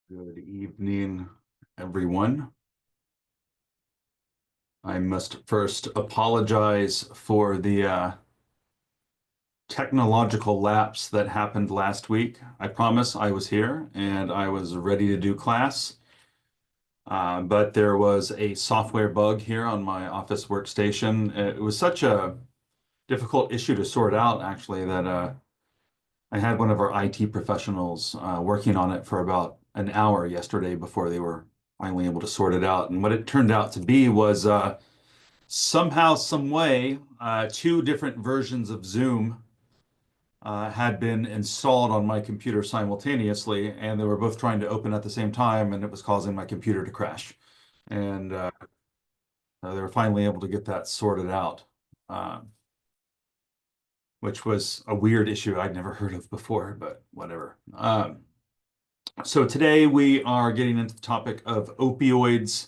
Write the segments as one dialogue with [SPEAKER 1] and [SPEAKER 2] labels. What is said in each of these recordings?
[SPEAKER 1] Good evening, everyone. I must first apologize for the technological lapse that happened last week. I promise I was here and I was ready to do class, but there was a software bug here on my office workstation. It was such a difficult issue to sort out, actually, that I had one of our IT professionals working on it for about an hour yesterday before they were finally able to sort it out. And what it turned out to be was somehow, some way, two different versions of Zoom had been installed on my computer simultaneously, and they were both trying to open at the same time, and it was causing my computer to crash. And they were finally able to get that sorted out, uh, which was a weird issue I'd never heard of before, but whatever. So today we are getting into the topic of opioids.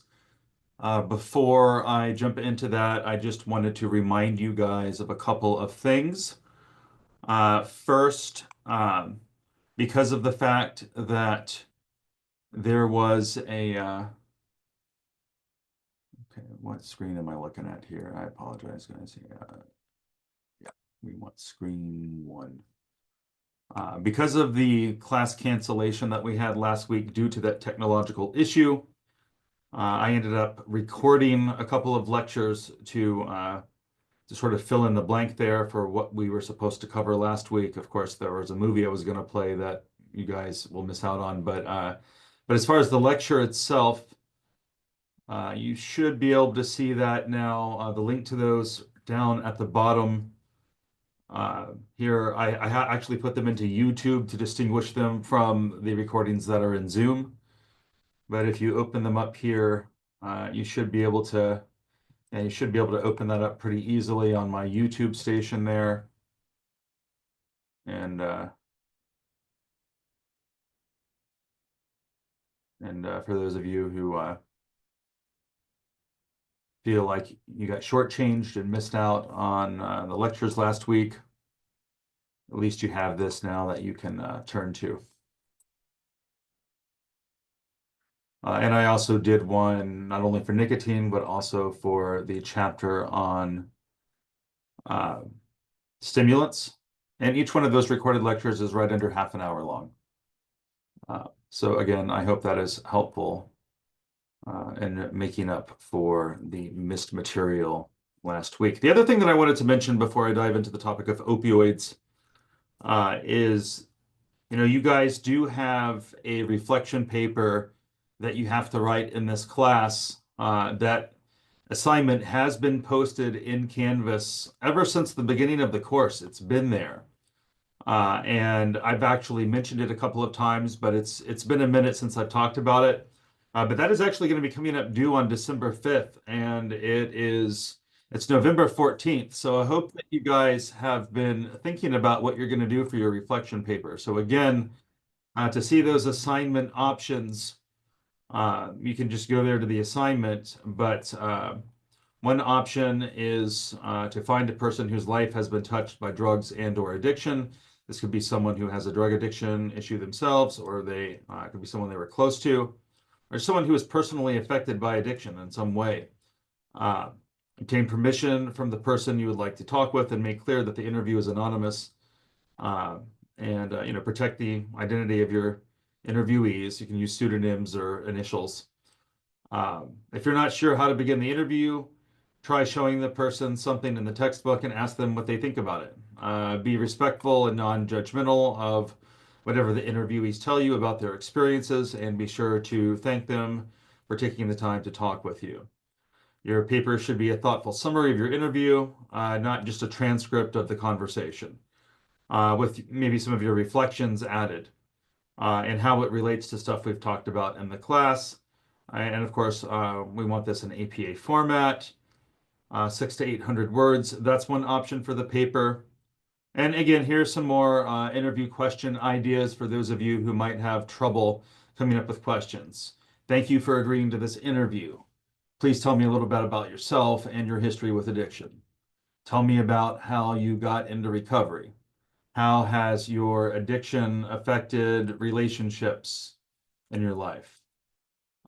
[SPEAKER 1] Before I jump into that, I just wanted to remind you guys of a couple of things. First, because of the fact that there was okay, what screen am I looking at here? I apologize, guys. Yeah, we want screen one. Because of the class cancellation that we had last week due to that technological issue, I ended up recording a couple of lectures to sort of fill in the blank there for what we were supposed to cover last week. Of course, there was a movie I was going to play that you guys will miss out on, but as far as the lecture itself, you should be able to see that now. The link to those down at the bottom. Here, I actually put them into YouTube to distinguish them from the recordings that are in Zoom. But if you open them up here, you should be able to, and you should be able to open that up pretty easily on my YouTube station there. And for those of you who feel like you got shortchanged and missed out on the lectures last week, at least you have this now that you can turn to. And I also did one not only for nicotine, but also for the chapter on uh, stimulants. And each one of those recorded lectures is right under half an hour long. So again, I hope that is helpful in making up for the missed material last week. The other thing that I wanted to mention before I dive into the topic of opioids is, you guys do have a reflection paper that you have to write in this class. That assignment has been posted in Canvas ever since the beginning of the course. It's been there. And I've actually mentioned it a couple of times, but it's been a minute since I've talked about it. But that is actually going to be coming up due on December 5th, and it's November 14th. So I hope that you guys have been thinking about what you're going to do for your reflection paper. So again, to see those assignment options, you can just go there to the assignment, but one option is to find a person whose life has been touched by drugs and/or addiction. This could be someone who has a drug addiction issue themselves, or they could be someone they were close to, or someone who is personally affected by addiction in some way. Uh, Obtain permission from the person you would like to talk with and make clear that the interview is anonymous, and protect the identity of your interviewees. You can use pseudonyms or initials. If you're not sure how to begin the interview, try showing the person something in the textbook and ask them what they think about it. Be respectful and non-judgmental of whatever the interviewees tell you about their experiences, and be sure to thank them for taking the time to talk with you. Your paper should be a thoughtful summary of your interview, not just a transcript of the conversation, with maybe some of your reflections added, and how it relates to stuff we've talked about in the class. And of course, we want this in APA format, 600 to 800 words. That's one option for the paper. And again, here's some more interview question ideas for those of you who might have trouble coming up with questions. Thank you for agreeing to this interview. Please tell me a little bit about yourself and your history with addiction. Tell me about how you got into recovery. How has your addiction affected relationships, in your life?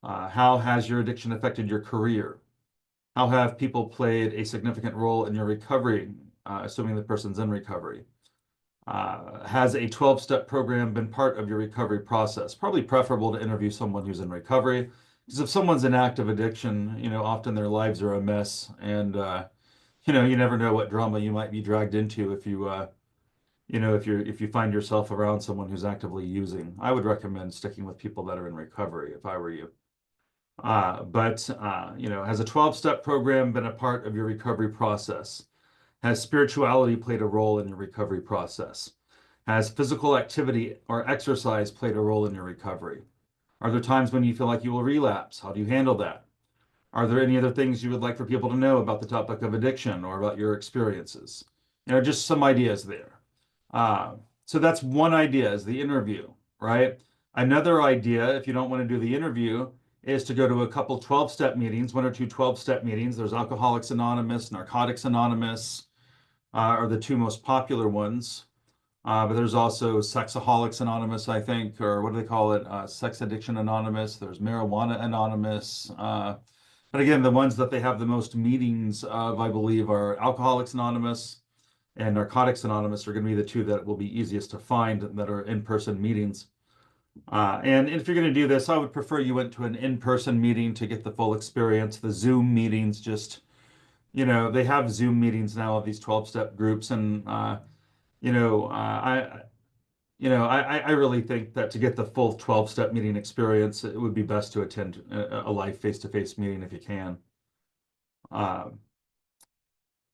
[SPEAKER 1] How has your addiction affected your career? How have people played a significant role in your recovery, assuming the person's in recovery? Has a 12-step program been part of your recovery process? Probably preferable to interview someone who's in recovery, because if someone's in active addiction, often their lives are a mess, and you never know what drama you might be dragged into if you find yourself around someone who's actively using. I would recommend sticking with people that are in recovery if I were you. But has a 12-step program been a part of your recovery process? Has spirituality played a role in your recovery process? Has physical activity or exercise played a role in your recovery? Are there times when you feel like you will relapse? How do you handle that? Are there any other things you would like for people to know about the topic of addiction or about your experiences? Just some ideas there. Uh, so that's one idea is the interview, right? Another idea, if you don't want to do the interview, is to go to a couple 12-step meetings, one or two 12-step meetings. There's Alcoholics Anonymous, Narcotics Anonymous, are the two most popular ones. But there's also Sexaholics Anonymous, I think, or what do they call it? Sex Addiction Anonymous. There's Marijuana Anonymous. But again, the ones that they have the most meetings of, I believe, are Alcoholics Anonymous and Narcotics Anonymous are going to be the two that will be easiest to find that are in-person meetings. And if you're going to do this, I would prefer you went to an in-person meeting to get the full experience. The Zoom meetings just, they have Zoom meetings now of these 12-step groups, and you know, I, I really think that to get the full 12-step meeting experience, it would be best to attend a live face-to-face meeting if you can. Uh,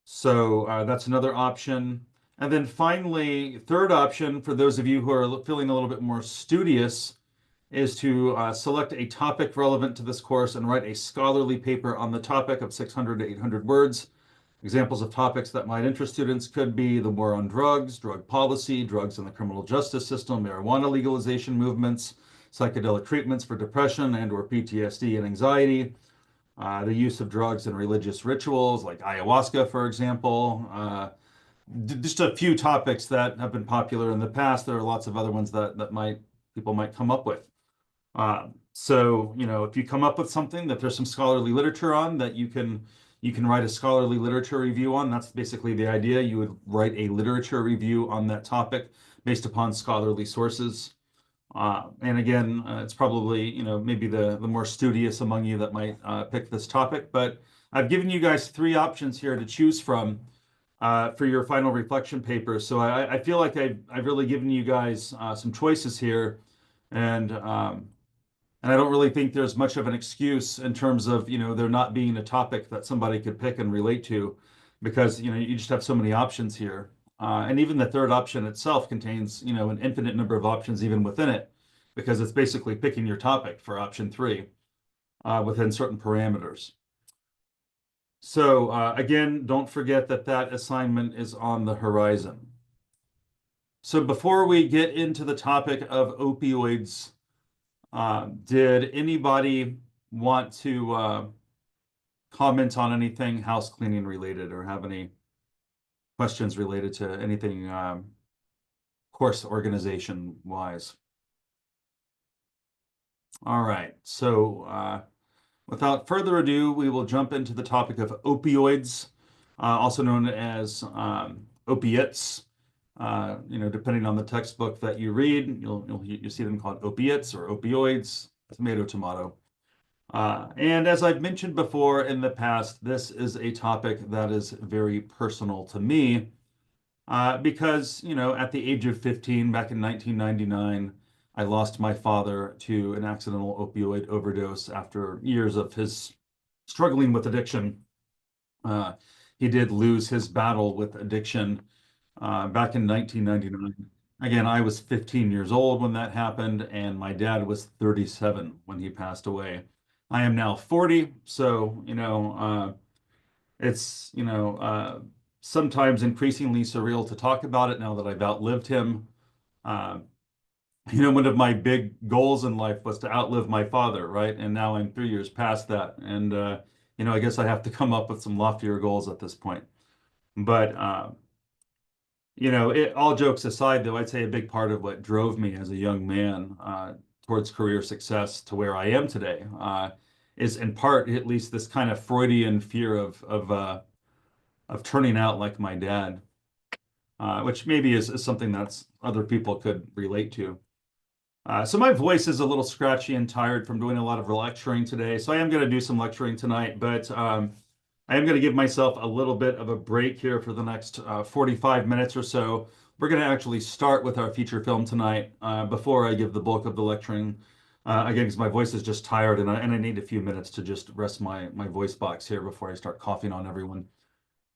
[SPEAKER 1] so that's another option. And then finally, third option for those of you who are feeling a little bit more studious is to select a topic relevant to this course and write a scholarly paper on the topic of 600 to 800 words. Examples of topics that might interest students could be the war on drugs, drug policy, drugs in the criminal justice system, marijuana legalization movements, psychedelic treatments for depression and or PTSD and anxiety, the use of drugs in religious rituals like ayahuasca, for example. Just a few topics that have been popular in the past. There are lots of other ones that people might come up with. So, if you come up with something that there's some scholarly literature on that you can write a scholarly literature review on. That's basically the idea. You would write a literature review on that topic based upon scholarly sources. And again, it's probably, maybe the more studious among you that might pick this topic, but I've given you guys three options here to choose from for your final reflection paper. So I feel like I've really given you guys some choices here, and I don't really think there's much of an excuse in terms of, there not being a topic that somebody could pick and relate to, because, you just have so many options here. And even the third option itself contains, an infinite number of options even within it, because it's basically picking your topic for option three within certain parameters. So again, don't forget that that assignment is on the horizon. So before we get into the topic of opioids, did anybody want to comment on anything house cleaning related or have any questions related to anything course organization wise? All right, so without further ado, we will jump into the topic of opioids, also known as opiates. Depending on the textbook that you read, you'll see them called opiates or opioids, tomato, tomato. And as I've mentioned before in the past, this is a topic that is very personal to me because, at the age of 15, back in 1999, I lost my father to an accidental opioid overdose after years of his struggling with addiction. Uh, he did lose his battle with addiction back in 1999. Again, I was 15 years old when that happened, and my dad was 37 when he passed away. I am now 40, so, it's, sometimes increasingly surreal to talk about it now that I've outlived him. Uh, one of my big goals in life was to outlive my father, right? And now I'm 3 years past that. And, I guess I have to come up with some loftier goals at this point. But, all jokes aside, though, I'd say a big part of what drove me as a young man towards career success to where I am today is in part at least this kind of Freudian fear of turning out like my dad, which maybe is something that's other people could relate to. So my voice is a little scratchy and tired from doing a lot of lecturing today. So I am going to do some lecturing tonight, but I am going to give myself a little bit of a break here for the next 45 minutes or so. We're going to actually start with our feature film tonight before I give the bulk of the lecturing. Again, because my voice is just tired and I need a few minutes to just rest my voice box here before I start coughing on everyone.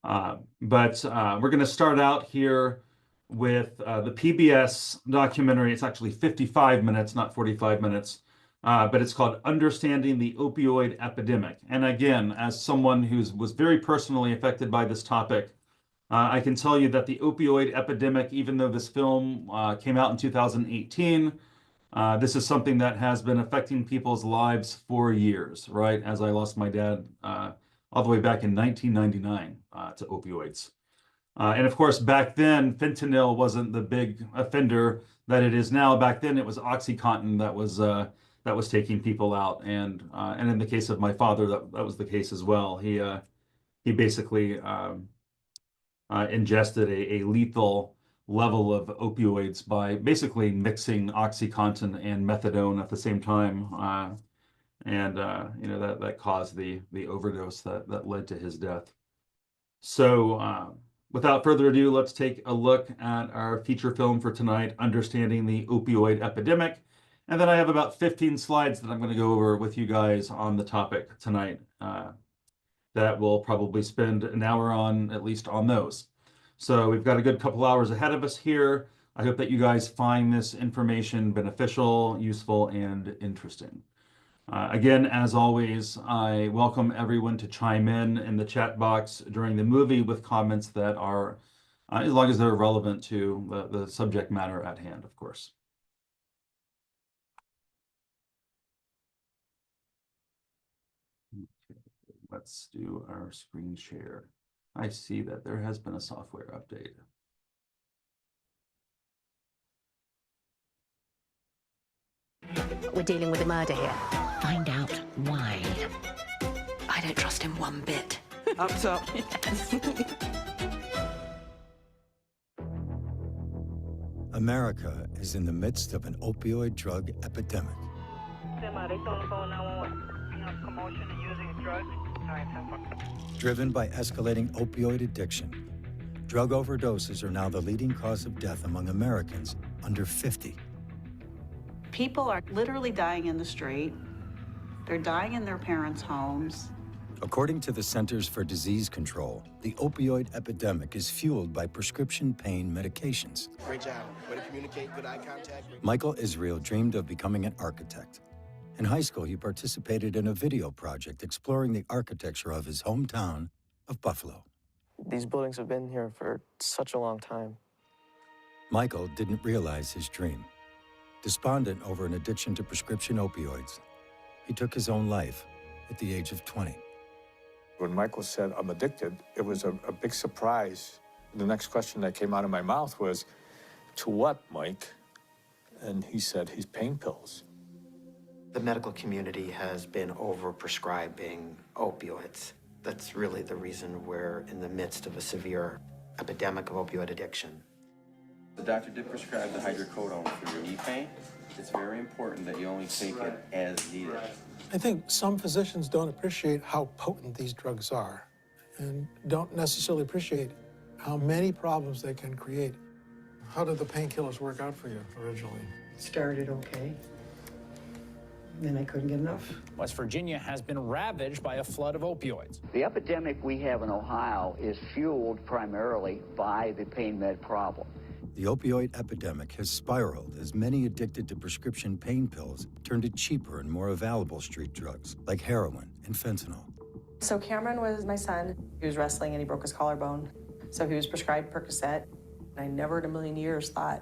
[SPEAKER 1] But we're going to start out here with the PBS documentary. It's actually 55 minutes, not 45 minutes, but it's called Understanding the Opioid Epidemic. And again, as someone who was very personally affected by this topic, I can tell you that the opioid epidemic, even though this film came out in 2018, this is something that has been affecting people's lives for years, right? As I lost my dad all the way back in 1999 to opioids. And of course, back then, fentanyl wasn't the big offender that it is now. Back then, it was OxyContin that was taking people out, and in the case of my father, that was the case as well. He basically ingested a lethal level of opioids by basically mixing OxyContin and methadone at the same time, and you know that caused the overdose that led to his death. So. Without further ado, let's take a look at our feature film for tonight, Understanding the Opioid Epidemic. And then I have about 15 slides that I'm going to go over with you guys on the topic tonight. That we'll probably spend an hour on, at least on those. So we've got a good couple hours ahead of us here. I hope that you guys find this information beneficial, useful, and interesting. Again, as always, I welcome everyone to chime in the chat box during the movie with comments that are, as long as they're relevant to the subject matter at hand, of course. Okay, let's do our screen share. I see that there has been a software update.
[SPEAKER 2] We're dealing with a murder here.
[SPEAKER 3] Find out why.
[SPEAKER 2] I don't trust him one bit.
[SPEAKER 4] Up top.
[SPEAKER 5] America is in the midst of an opioid drug epidemic. Driven by escalating opioid addiction, drug overdoses are now the leading cause of death among Americans under 50.
[SPEAKER 6] People are literally dying in the street. They're dying in their parents' homes.
[SPEAKER 5] According to the Centers for Disease Control, the opioid epidemic is fueled by prescription pain medications.
[SPEAKER 7] Great job. Way to communicate, good eye contact.
[SPEAKER 5] Michael Israel dreamed of becoming an architect. In high school, he participated in a video project exploring the architecture of his hometown of Buffalo.
[SPEAKER 4] These buildings have been here for such a long time.
[SPEAKER 5] Michael didn't realize his dream. Despondent over an addiction to prescription opioids, he took his own life at the age of 20.
[SPEAKER 8] When Michael said, "I'm addicted," it was a big surprise. The next question that came out of my mouth was, "To what, Mike?" And he said, "He's pain pills."
[SPEAKER 7] The medical community has been overprescribing opioids. That's really the reason we're in the midst of a severe epidemic of opioid addiction.
[SPEAKER 9] The doctor did prescribe the hydrocodone for your knee pain. It's very important that you only take it as needed.
[SPEAKER 10] I think some physicians don't appreciate how potent these drugs are and don't necessarily appreciate how many problems they can create. How did the painkillers work out for you originally?
[SPEAKER 11] Started okay. Then I couldn't get enough.
[SPEAKER 12] West Virginia has been ravaged by a flood of opioids.
[SPEAKER 13] The epidemic we have in Ohio is fueled primarily by the pain med problem.
[SPEAKER 5] The opioid epidemic has spiraled as many addicted to prescription pain pills turn to cheaper and more available street drugs like heroin and fentanyl.
[SPEAKER 14] So Cameron was my son. He was wrestling and he broke his collarbone. So he was prescribed Percocet. I never in a million years thought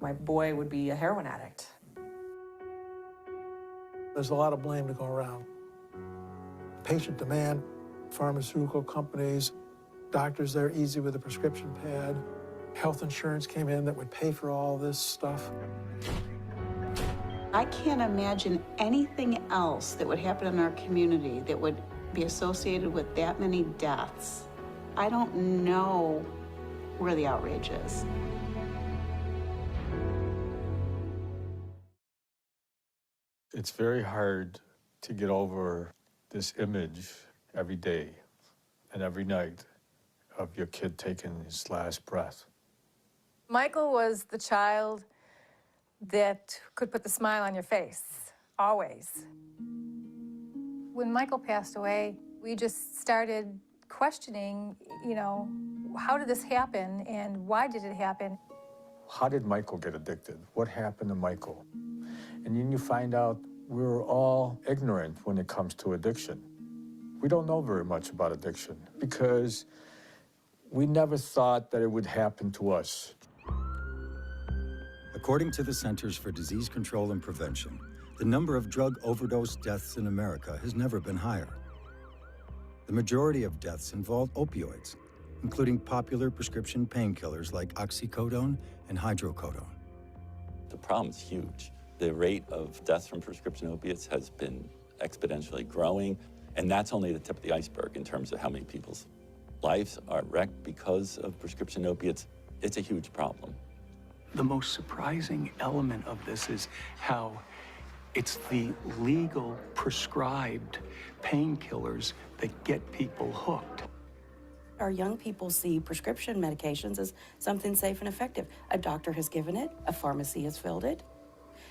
[SPEAKER 14] my boy would be a heroin addict.
[SPEAKER 10] There's a lot of blame to go around. Patient demand, pharmaceutical companies, doctors there easy with a prescription pad. Health insurance came in that would pay for all this stuff.
[SPEAKER 6] I can't imagine anything else that would happen in our community that would be associated with that many deaths. I don't know where the outrage is.
[SPEAKER 8] It's very hard to get over this image every day and every night of your kid taking his last breath.
[SPEAKER 15] Michael was the child that could put the smile on your face, always. When Michael passed away, we just started questioning, how did this happen and why did it happen?
[SPEAKER 8] How did Michael get addicted? What happened to Michael? And then you find out we're all ignorant when it comes to addiction. We don't know very much about addiction because we never thought that it would happen to us.
[SPEAKER 5] According to the Centers for Disease Control and Prevention, the number of drug overdose deaths in America has never been higher. The majority of deaths involve opioids, including popular prescription painkillers like oxycodone and hydrocodone.
[SPEAKER 16] The problem's huge. The rate of deaths from prescription opiates has been exponentially growing, and that's only the tip of the iceberg in terms of how many people's lives are wrecked because of prescription opiates. It's a huge problem.
[SPEAKER 17] The most surprising element of this is how it's the legal prescribed painkillers that get people hooked.
[SPEAKER 18] Our young people see prescription medications as something safe and effective. A doctor has given it, a pharmacy has filled it,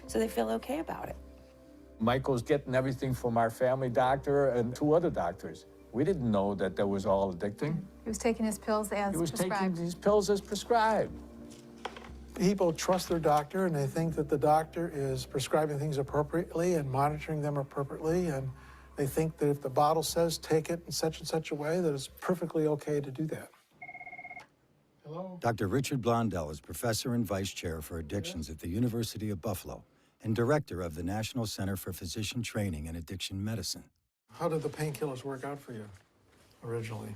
[SPEAKER 18] so they feel okay about it.
[SPEAKER 8] Michael's getting everything from our family doctor and 2 other doctors. We didn't know that that was all addicting.
[SPEAKER 15] He was taking his pills as
[SPEAKER 8] He was
[SPEAKER 15] prescribed.
[SPEAKER 8] taking his pills as prescribed.
[SPEAKER 10] People trust their doctor and they think that the doctor is prescribing things appropriately and monitoring them appropriately, and they think that if the bottle says take it in such a way that it's perfectly okay to do that. Hello?
[SPEAKER 5] Dr. Richard Blondell is professor and vice chair for addictions at the University of Buffalo and director of the National Center for Physician Training and Addiction Medicine.
[SPEAKER 10] How did the painkillers work out for you originally?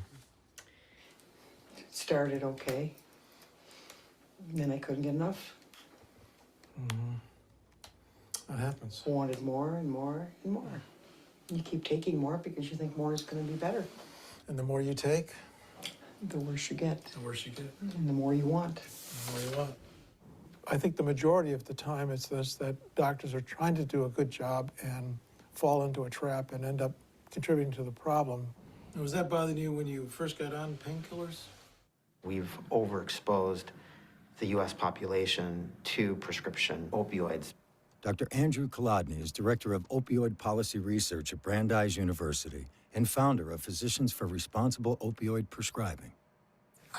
[SPEAKER 11] It started okay. Then I couldn't get enough.
[SPEAKER 10] What happens?
[SPEAKER 11] Wanted more and more and more. You keep taking more because you think more is going to be better.
[SPEAKER 10] And the more you take,
[SPEAKER 11] the worse you get.
[SPEAKER 10] The worse you get.
[SPEAKER 11] And the more you want.
[SPEAKER 10] The more you want. I think the majority of the time it's this, that doctors are trying to do a good job and fall into a trap and end up contributing to the problem. Was that bothering you when you first got on painkillers?
[SPEAKER 7] We've overexposed the U.S. population to prescription opioids.
[SPEAKER 5] Dr. Andrew Kolodny is director of opioid policy research at Brandeis University and founder of Physicians for Responsible Opioid Prescribing.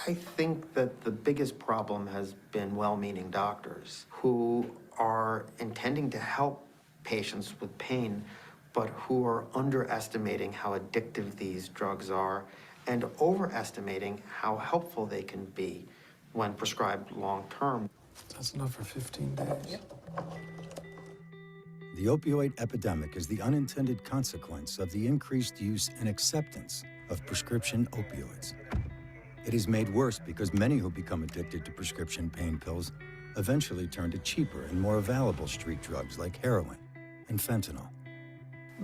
[SPEAKER 7] I think that the biggest problem has been well-meaning doctors who are intending to help patients with pain, but who are underestimating how addictive these drugs are and overestimating how helpful they can be when prescribed long-term.
[SPEAKER 10] That's enough for 15 days.
[SPEAKER 11] Yep.
[SPEAKER 5] The opioid epidemic is the unintended consequence of the increased use and acceptance of prescription opioids. It is made worse because many who become addicted to prescription pain pills eventually turn to cheaper and more available street drugs like heroin and fentanyl.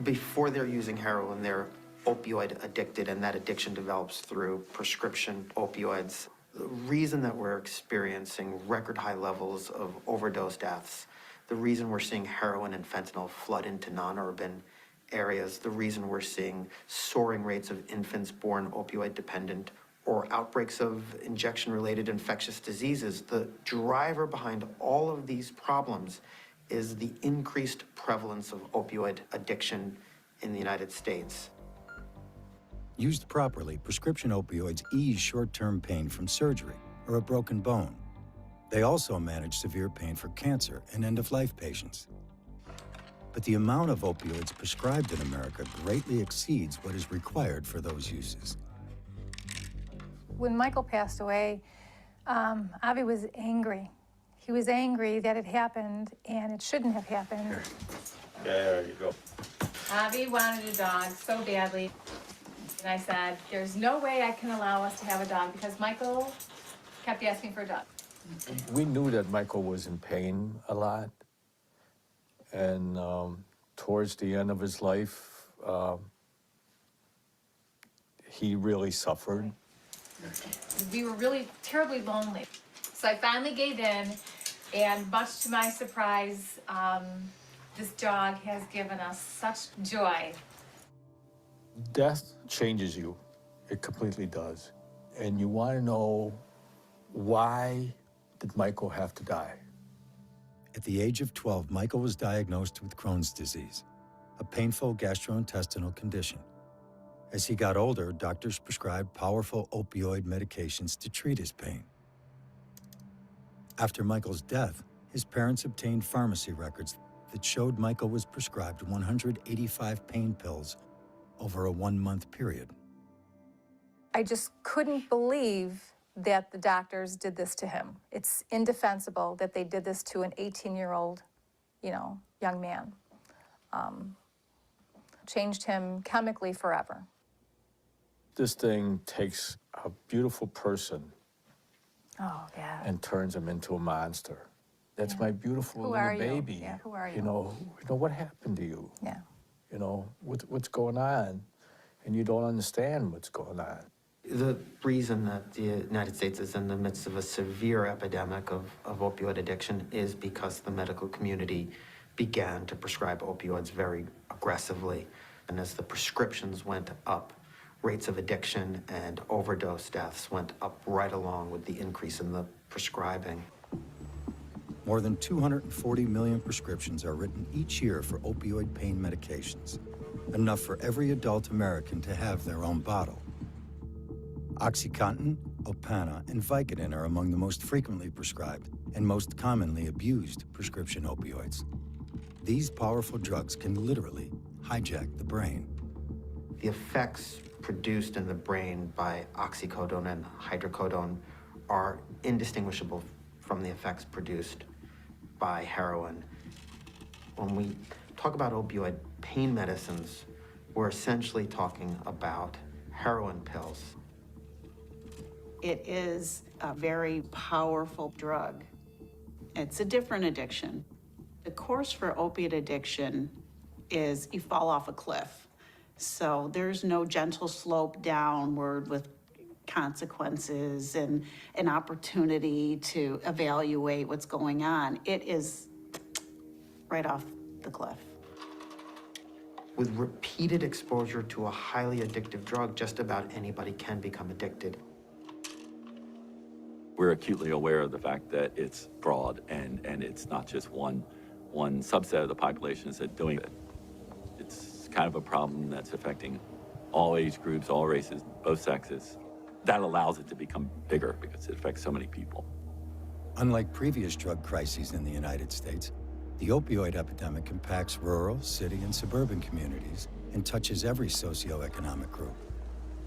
[SPEAKER 7] Before they're using heroin, they're opioid addicted, and that addiction develops through prescription opioids. The reason that we're experiencing record high levels of overdose deaths, the reason we're seeing heroin and fentanyl flood into non-urban areas, the reason we're seeing soaring rates of infants born opioid dependent or outbreaks of injection-related infectious diseases, the driver behind all of these problems is the increased prevalence of opioid addiction in the United States.
[SPEAKER 5] Used properly, prescription opioids ease short-term pain from surgery or a broken bone. They also manage severe pain for cancer and end-of-life patients. But the amount of opioids prescribed in America greatly exceeds what is required for those uses.
[SPEAKER 15] When Michael passed away, Avi was angry. He was angry that it happened and it shouldn't have happened.
[SPEAKER 16] Yeah, there you go.
[SPEAKER 15] Avi wanted a dog so badly. And I said, there's no way I can allow us to have a dog because Michael kept asking for a dog.
[SPEAKER 8] We knew that Michael was in pain a lot, And towards the end of his life, he really suffered.
[SPEAKER 15] We were really terribly lonely. So I finally gave in, and much to my surprise, this dog has given us such joy.
[SPEAKER 8] Death changes you. It completely does. And you want to know, why did Michael have to die?
[SPEAKER 5] At the age of 12, Michael was diagnosed with Crohn's disease, a painful gastrointestinal condition. As he got older, doctors prescribed powerful opioid medications to treat his pain. After Michael's death, his parents obtained pharmacy records that showed Michael was prescribed 185 pain pills over a 1-month period.
[SPEAKER 15] I just couldn't believe that the doctors did this to him. It's indefensible that they did this to an 18-year-old, young man. Changed him chemically forever.
[SPEAKER 8] This thing takes a beautiful person
[SPEAKER 15] Oh, yeah.
[SPEAKER 8] and turns him into a monster. That's my beautiful
[SPEAKER 15] Who
[SPEAKER 8] little
[SPEAKER 15] are you?
[SPEAKER 8] baby.
[SPEAKER 15] Yeah, who are you?
[SPEAKER 8] You know, what happened to you?
[SPEAKER 15] Yeah.
[SPEAKER 8] You know, what's going on? And you don't understand what's going on.
[SPEAKER 7] The reason that the United States is in the midst of a severe epidemic of opioid addiction is because the medical community began to prescribe opioids very aggressively. And as the prescriptions went up, rates of addiction and overdose deaths went up right along with the increase in the prescribing.
[SPEAKER 5] More than 240 million prescriptions are written each year for opioid pain medications, enough for every adult American to have their own bottle. OxyContin, Opana, and Vicodin are among the most frequently prescribed and most commonly abused prescription opioids. These powerful drugs can literally hijack the brain.
[SPEAKER 7] The effects produced in the brain by oxycodone and hydrocodone are indistinguishable from the effects produced by heroin. When we talk about opioid pain medicines, we're essentially talking about heroin pills.
[SPEAKER 6] It is a very powerful drug. It's a different addiction. The course for opiate addiction is you fall off a cliff. So there's no gentle slope downward with consequences and an opportunity to evaluate what's going on. It is right off the cliff.
[SPEAKER 7] With repeated exposure to a highly addictive drug, just about anybody can become addicted.
[SPEAKER 16] We're acutely aware of the fact that it's broad and it's not just one subset of the population that's doing it. It's kind of a problem that's affecting all age groups, all races, both sexes. That allows it to become bigger because it affects so many people.
[SPEAKER 5] Unlike previous drug crises in the United States, the opioid epidemic impacts rural, city, and suburban communities and touches every socioeconomic group.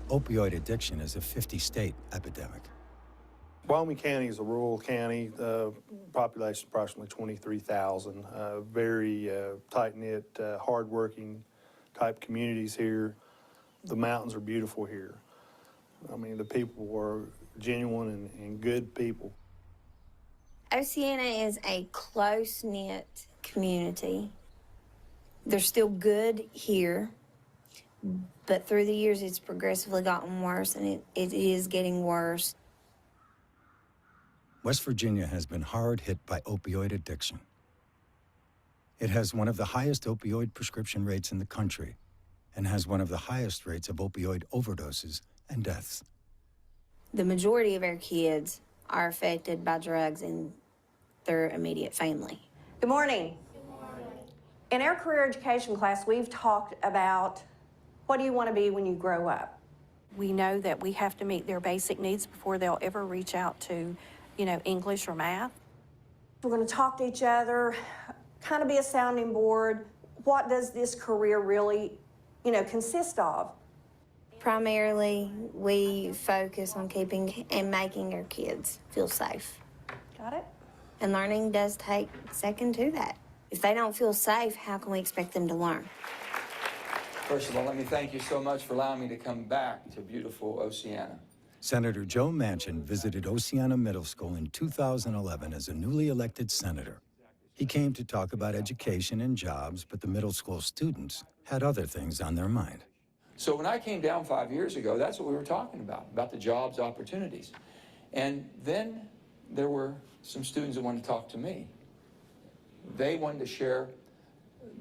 [SPEAKER 5] Opioid addiction is a 50-state epidemic.
[SPEAKER 19] Wyoming County is a rural county, population approximately 23,000. Very tight-knit, hard-working type communities here. The mountains are beautiful here. I mean, the people are genuine and good people.
[SPEAKER 20] Oceana is a close-knit community. They're still good here, but through the years it's progressively gotten worse, and it is getting worse.
[SPEAKER 5] West Virginia has been hard hit by opioid addiction. It has one of the highest opioid prescription rates in the country and has one of the highest rates of opioid overdoses and deaths.
[SPEAKER 20] The majority of our kids are affected by drugs in their immediate family.
[SPEAKER 21] Good morning. In our career education class, we've talked about what do you want to be when you grow up?
[SPEAKER 14] We know that we have to meet their basic needs before they'll ever reach out to, English or math.
[SPEAKER 21] We're going to talk to each other, kind of be a sounding board. What does this career really, consist of?
[SPEAKER 20] Primarily, we focus on keeping and making our kids feel safe.
[SPEAKER 21] Got it?
[SPEAKER 20] And learning does take second to that. If they don't feel safe, how can we expect them to learn?
[SPEAKER 22] First of all, let me thank you so much for allowing me to come back to beautiful Oceana.
[SPEAKER 5] Senator Joe Manchin visited Oceana Middle School in 2011 as a newly elected senator. He came to talk about education and jobs, but the middle school students had other things on their mind.
[SPEAKER 22] So when I came down 5 years ago, that's what we were talking about the jobs opportunities. And then there were some students that wanted to talk to me. They wanted to share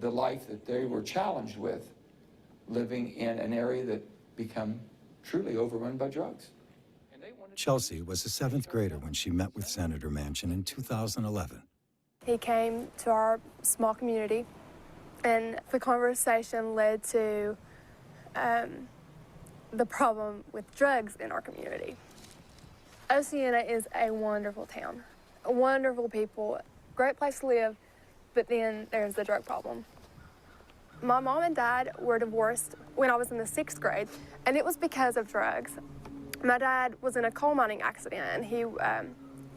[SPEAKER 22] the life that they were challenged with, living in an area that become truly overrun by drugs.
[SPEAKER 5] Chelsea was a 7th grader when she met with Senator Manchin in 2011.
[SPEAKER 1] He came to our small community, and the conversation led to the problem with drugs in our community. Oceana is a wonderful town, wonderful people, great place to live, but then there's the drug problem. My mom and dad were divorced when I was in the 6th grade, and it was because of drugs. My dad was in a coal mining accident, and he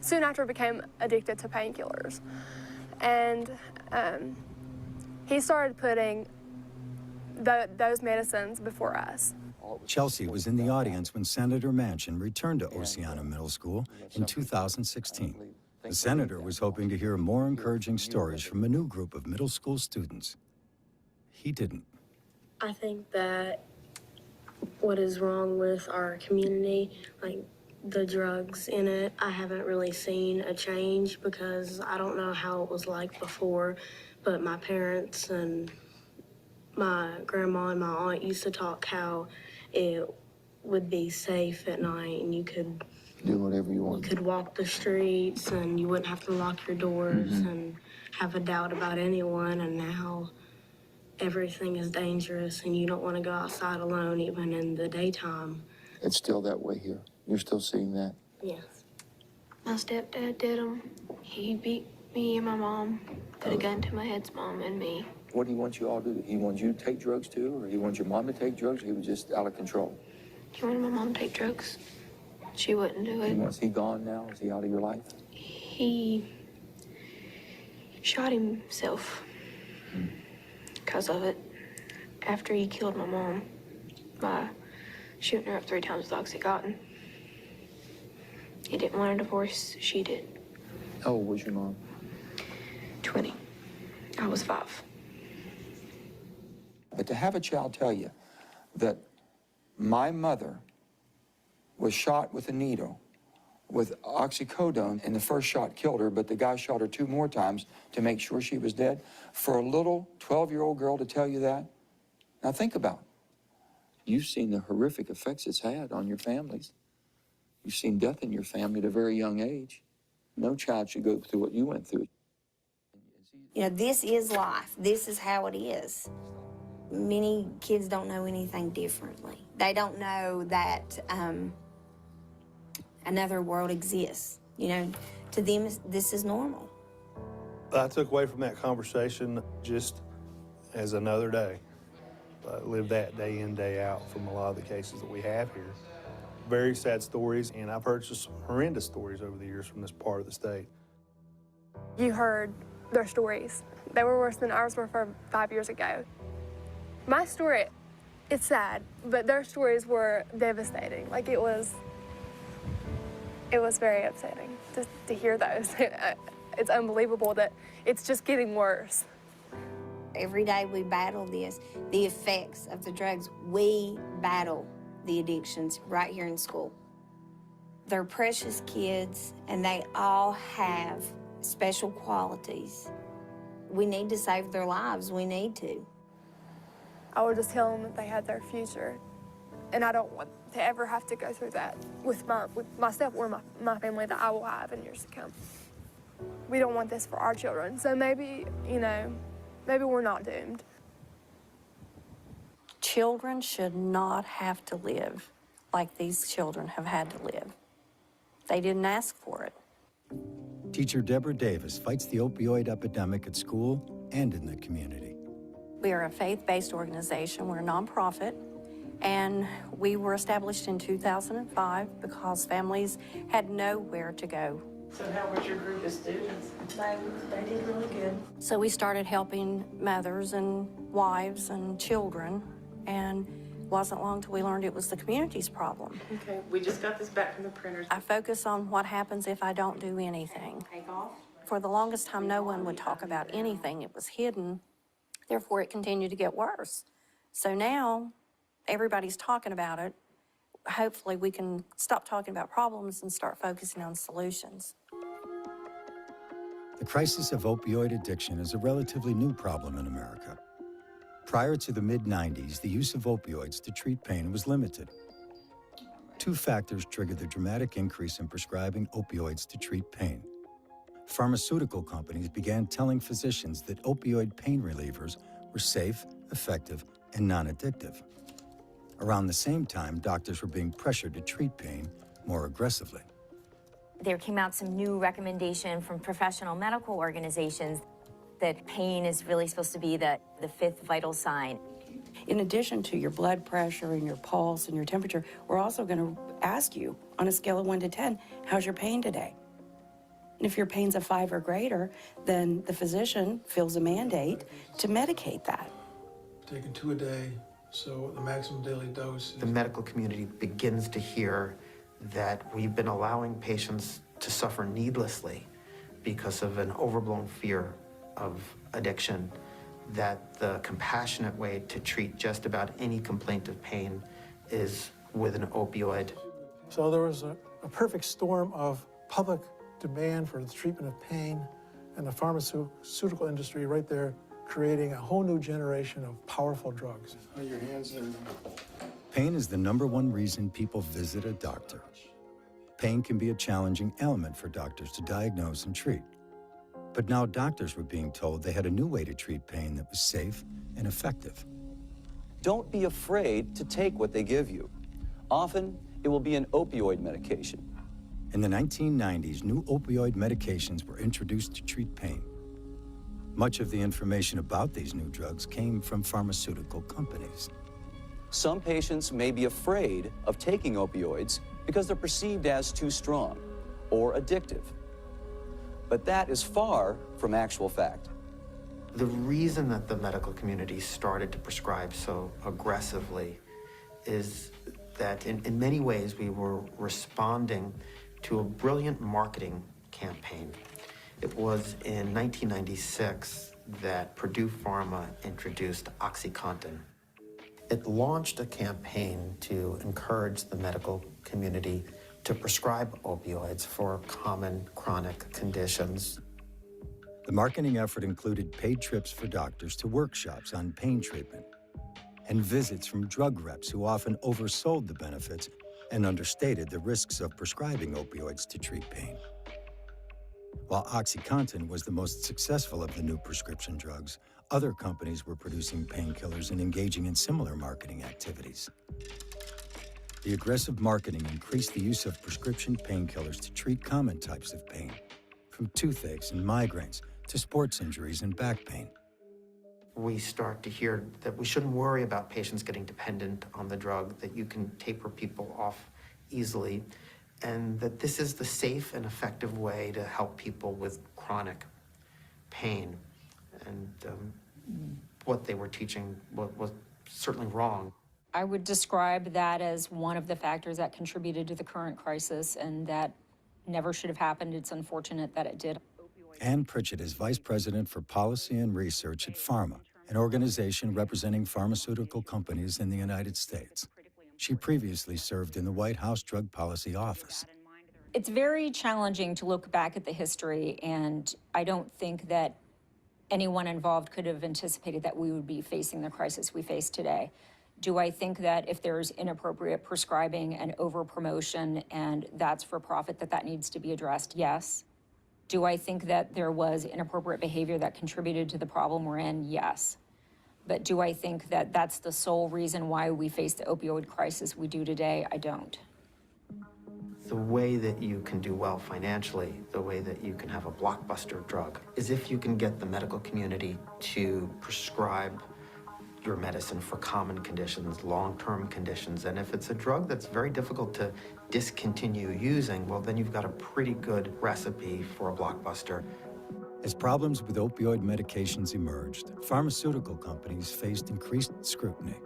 [SPEAKER 1] soon after became addicted to painkillers. And he started putting those medicines before us.
[SPEAKER 5] Chelsea was in the audience when Senator Manchin returned to Oceana Middle School in 2016. The senator was hoping to hear more encouraging stories from a new group of middle school students. He didn't.
[SPEAKER 3] I think that what is wrong with our community, like the drugs in it, I haven't really seen a change because I don't know how it was like before, but my parents and my grandma and my aunt used to talk how it would be safe at night and you could
[SPEAKER 22] Do whatever you want.
[SPEAKER 3] you could walk the streets and you wouldn't have to lock your doors and have a doubt about anyone, and now everything is dangerous and you don't want to go outside alone even in the daytime.
[SPEAKER 22] It's still that way here. You're still seeing that?
[SPEAKER 3] Yes. My stepdad did them. He beat me and my mom, put a gun to my head's mom and me.
[SPEAKER 22] What do he want you all to do? He wants you to take drugs too, or he wants your mom to take drugs, or he was just out of control?
[SPEAKER 3] He wanted my mom to take drugs. She wouldn't do it.
[SPEAKER 22] Is he gone now? Is he out of your life?
[SPEAKER 3] He shot himself because of it. After he killed my mom by shooting her up 3 times with Oxycontin. He didn't want a divorce. She did.
[SPEAKER 22] How old was your mom?
[SPEAKER 3] 20. I was 5.
[SPEAKER 22] But to have a child tell you that my mother was shot with a needle with oxycodone, and the first shot killed her, but the guy shot her 2 more times to make sure she was dead. For a little 12-year-old girl to tell you that, now think about it. You've seen the horrific effects it's had on your families. You've seen death in your family at a very young age. No child should go through what you went through.
[SPEAKER 20] You know, this is life. This is how it is. Many kids don't know anything differently. They don't know that another world exists. You know, to them, this is normal.
[SPEAKER 19] I took away from that conversation just as another day. I lived that day in, day out from a lot of the cases that we have here. Very sad stories, and I've heard some horrendous stories over the years from this part of the state.
[SPEAKER 1] You heard their stories. They were worse than ours were for 5 years ago. My story, it's sad, but their stories were devastating. Like, it was very upsetting to hear those. It's unbelievable that it's just getting worse.
[SPEAKER 20] Every day we battle this, the effects of the drugs. We battle the addictions right here in school. They're precious kids, and they all have special qualities. We need to save their lives. We need to.
[SPEAKER 1] I would just tell them that they had their future, and I don't want to ever have to go through that with myself or my family that I will have in years to come. We don't want this for our children, so maybe, you know, maybe we're not doomed.
[SPEAKER 23] Children should not have to live like these children have had to live. They didn't ask for it.
[SPEAKER 5] Teacher Deborah Davis fights the opioid epidemic at school and in the community.
[SPEAKER 23] We are a faith-based organization. We're a nonprofit, and we were established in 2005 because families had nowhere to go.
[SPEAKER 11] So how was your group of students? They did really good.
[SPEAKER 23] So we started helping mothers and wives and children, and it wasn't long till we learned it was the community's problem.
[SPEAKER 11] Okay, we just got this back from the printers.
[SPEAKER 23] I focus on what happens if I don't do anything.
[SPEAKER 11] Take off.
[SPEAKER 23] For the longest time, no one would talk about anything. It was hidden. Therefore, it continued to get worse. So now everybody's talking about it. Hopefully, we can stop talking about problems and start focusing on solutions.
[SPEAKER 5] The crisis of opioid addiction is a relatively new problem in America. Prior to the mid-90s, the use of opioids to treat pain was limited. Two factors triggered the dramatic increase in prescribing opioids to treat pain. Pharmaceutical companies began telling physicians that opioid pain relievers were safe, effective, and non-addictive. Around the same time, doctors were being pressured to treat pain more aggressively.
[SPEAKER 2] There came out some new recommendation from professional medical organizations that pain is really supposed to be the fifth vital sign.
[SPEAKER 18] In addition to your blood pressure and your pulse and your temperature, we're also going to ask you on a scale of 1 to 10, how's your pain today? And if your pain's a 5 or greater, then the physician feels a mandate to medicate that.
[SPEAKER 10] Taking 2 a day, so the maximum daily dose.
[SPEAKER 7] The medical community begins to hear that we've been allowing patients to suffer needlessly because of an overblown fear of addiction, that the compassionate way to treat just about any complaint of pain is with an opioid.
[SPEAKER 10] So there was a perfect storm of public demand for the treatment of pain, and the pharmaceutical industry right there creating a whole new generation of powerful drugs. Your hands are...
[SPEAKER 5] Pain is the #1 reason people visit a doctor. Pain can be a challenging element for doctors to diagnose and treat. But now doctors were being told they had a new way to treat pain that was safe and effective.
[SPEAKER 4] Don't be afraid to take what they give you. Often, it will be an opioid medication.
[SPEAKER 5] In the 1990s, new opioid medications were introduced to treat pain. Much of the information about these new drugs came from pharmaceutical companies.
[SPEAKER 4] Some patients may be afraid of taking opioids because they're perceived as too strong or addictive. But that is far from actual fact.
[SPEAKER 7] The reason that the medical community started to prescribe so aggressively is that in many ways we were responding to a brilliant marketing campaign. It was in 1996 that Purdue Pharma introduced OxyContin. It launched a campaign to encourage the medical community to prescribe opioids for common chronic conditions.
[SPEAKER 5] The marketing effort included paid trips for doctors to workshops on pain treatment and visits from drug reps who often oversold the benefits and understated the risks of prescribing opioids to treat pain. While OxyContin was the most successful of the new prescription drugs, other companies were producing painkillers and engaging in similar marketing activities. The aggressive marketing increased the use of prescription painkillers to treat common types of pain, from toothaches and migraines to sports injuries and back pain.
[SPEAKER 7] We start to hear that we shouldn't worry about patients getting dependent on the drug, that you can taper people off easily, and that this is the safe and effective way to help people with chronic pain. And what they were teaching was certainly wrong.
[SPEAKER 9] I would describe that as one of the factors that contributed to the current crisis, and that never should have happened. It's unfortunate that it did.
[SPEAKER 5] Ann Pritchett is Vice President for Policy and Research at PhRMA, an organization representing pharmaceutical companies in the United States. She previously served in the White House Drug Policy Office.
[SPEAKER 9] It's very challenging to look back at the history, and I don't think that anyone involved could have anticipated that we would be facing the crisis we face today. Do I think that if there's inappropriate prescribing and over-promotion and that's for profit, that needs to be addressed? Yes. Do I think that there was inappropriate behavior that contributed to the problem we're in? Yes. But do I think that that's the sole reason why we face the opioid crisis we do today? I don't.
[SPEAKER 7] The way that you can do well financially, the way that you can have a blockbuster drug, is if you can get the medical community to prescribe your medicine for common conditions, long-term conditions. And if it's a drug that's very difficult to discontinue using, well, then you've got a pretty good recipe for a blockbuster.
[SPEAKER 5] As problems with opioid medications emerged, pharmaceutical companies faced increased scrutiny.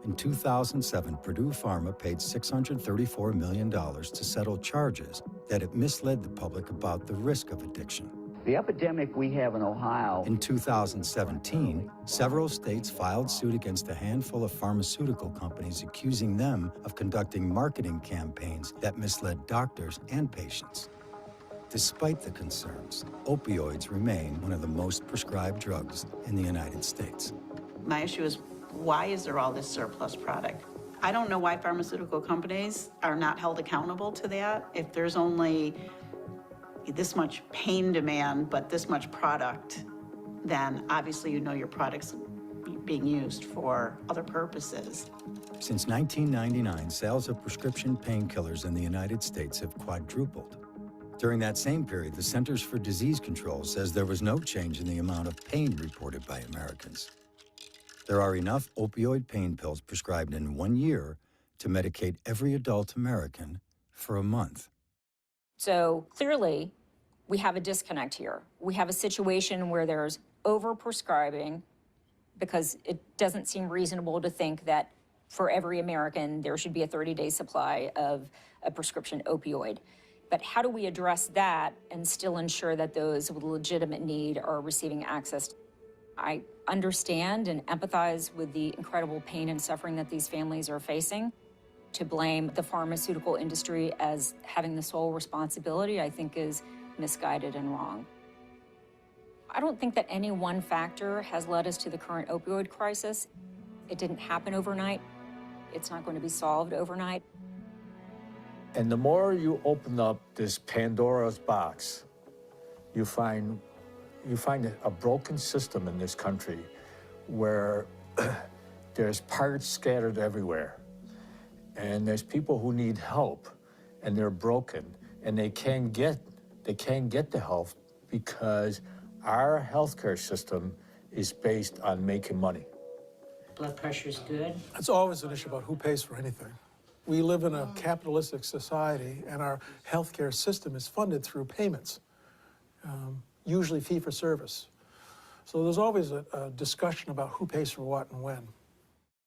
[SPEAKER 5] In 2007, Purdue Pharma paid $634 million to settle charges that it misled the public about the risk of addiction.
[SPEAKER 12] The epidemic we have in Ohio.
[SPEAKER 5] In 2017, several states filed suit against a handful of pharmaceutical companies accusing them of conducting marketing campaigns that misled doctors and patients. Despite the concerns, opioids remain one of the most prescribed drugs in the United States.
[SPEAKER 6] My issue is, why is there all this surplus product? I don't know why pharmaceutical companies are not held accountable to that. If there's only this much pain demand, but this much product, then obviously you know your product's being used for other purposes.
[SPEAKER 5] Since 1999, sales of prescription painkillers in the United States have quadrupled. During that same period, the Centers for Disease Control says there was no change in the amount of pain reported by Americans. There are enough opioid pain pills prescribed in 1 year to medicate every adult American for a month.
[SPEAKER 9] So clearly, we have a disconnect here. We have a situation where there's over-prescribing because it doesn't seem reasonable to think that for every American, there should be a 30-day supply of a prescription opioid. But how do we address that and still ensure that those with legitimate need are receiving access? I understand and empathize with the incredible pain and suffering that these families are facing. To blame the pharmaceutical industry as having the sole responsibility, I think, is misguided and wrong. I don't think that any one factor has led us to the current opioid crisis. It didn't happen overnight. It's not going to be solved overnight.
[SPEAKER 8] And the more you open up this Pandora's box, you find a broken system in this country where there's parts scattered everywhere. And there's people who need help, and they're broken, and they can't get the help because our healthcare system is based on making money.
[SPEAKER 11] Blood pressure's good.
[SPEAKER 10] It's always an issue about who pays for anything. We live in a capitalistic society, and our healthcare system is funded through payments, usually fee-for-service. So there's always a discussion about who pays for what and when.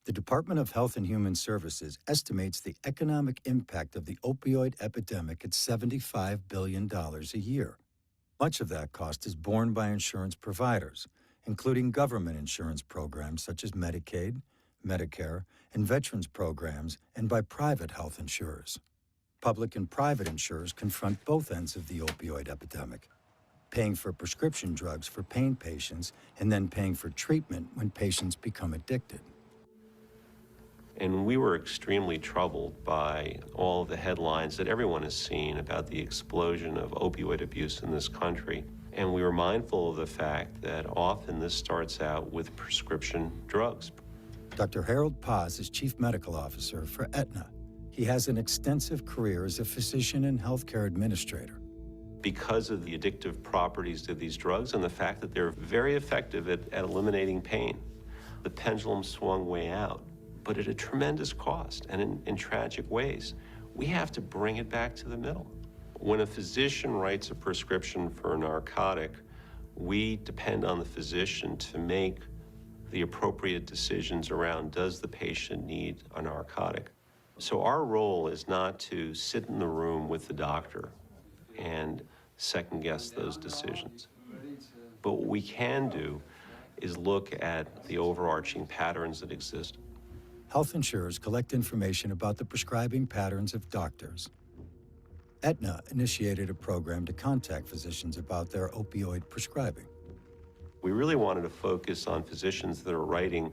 [SPEAKER 5] The Department of Health and Human Services estimates the economic impact of the opioid epidemic at $75 billion a year. Much of that cost is borne by insurance providers, including government insurance programs such as Medicaid, Medicare, and veterans programs, and by private health insurers. Public and private insurers confront both ends of the opioid epidemic, paying for prescription drugs for pain patients and then paying for treatment when patients become addicted.
[SPEAKER 13] And we were extremely troubled by all of the headlines that everyone has seen about the explosion of opioid abuse in this country. And we were mindful of the fact that often this starts out with prescription drugs.
[SPEAKER 5] Dr. Harold Paz is Chief Medical Officer for Aetna. He has an extensive career as a physician and healthcare administrator.
[SPEAKER 13] Because of the addictive properties of these drugs and the fact that they're very effective at eliminating pain, the pendulum swung way out, but at a tremendous cost and in tragic ways. We have to bring it back to the middle. When a physician writes a prescription for a narcotic, we depend on the physician to make the appropriate decisions around, does the patient need a narcotic? So our role is not to sit in the room with the doctor and second guess those decisions. But what we can do is look at the overarching patterns that exist.
[SPEAKER 5] Health insurers collect information about the prescribing patterns of doctors. Aetna initiated a program to contact physicians about their opioid prescribing.
[SPEAKER 13] We really wanted to focus on physicians that are writing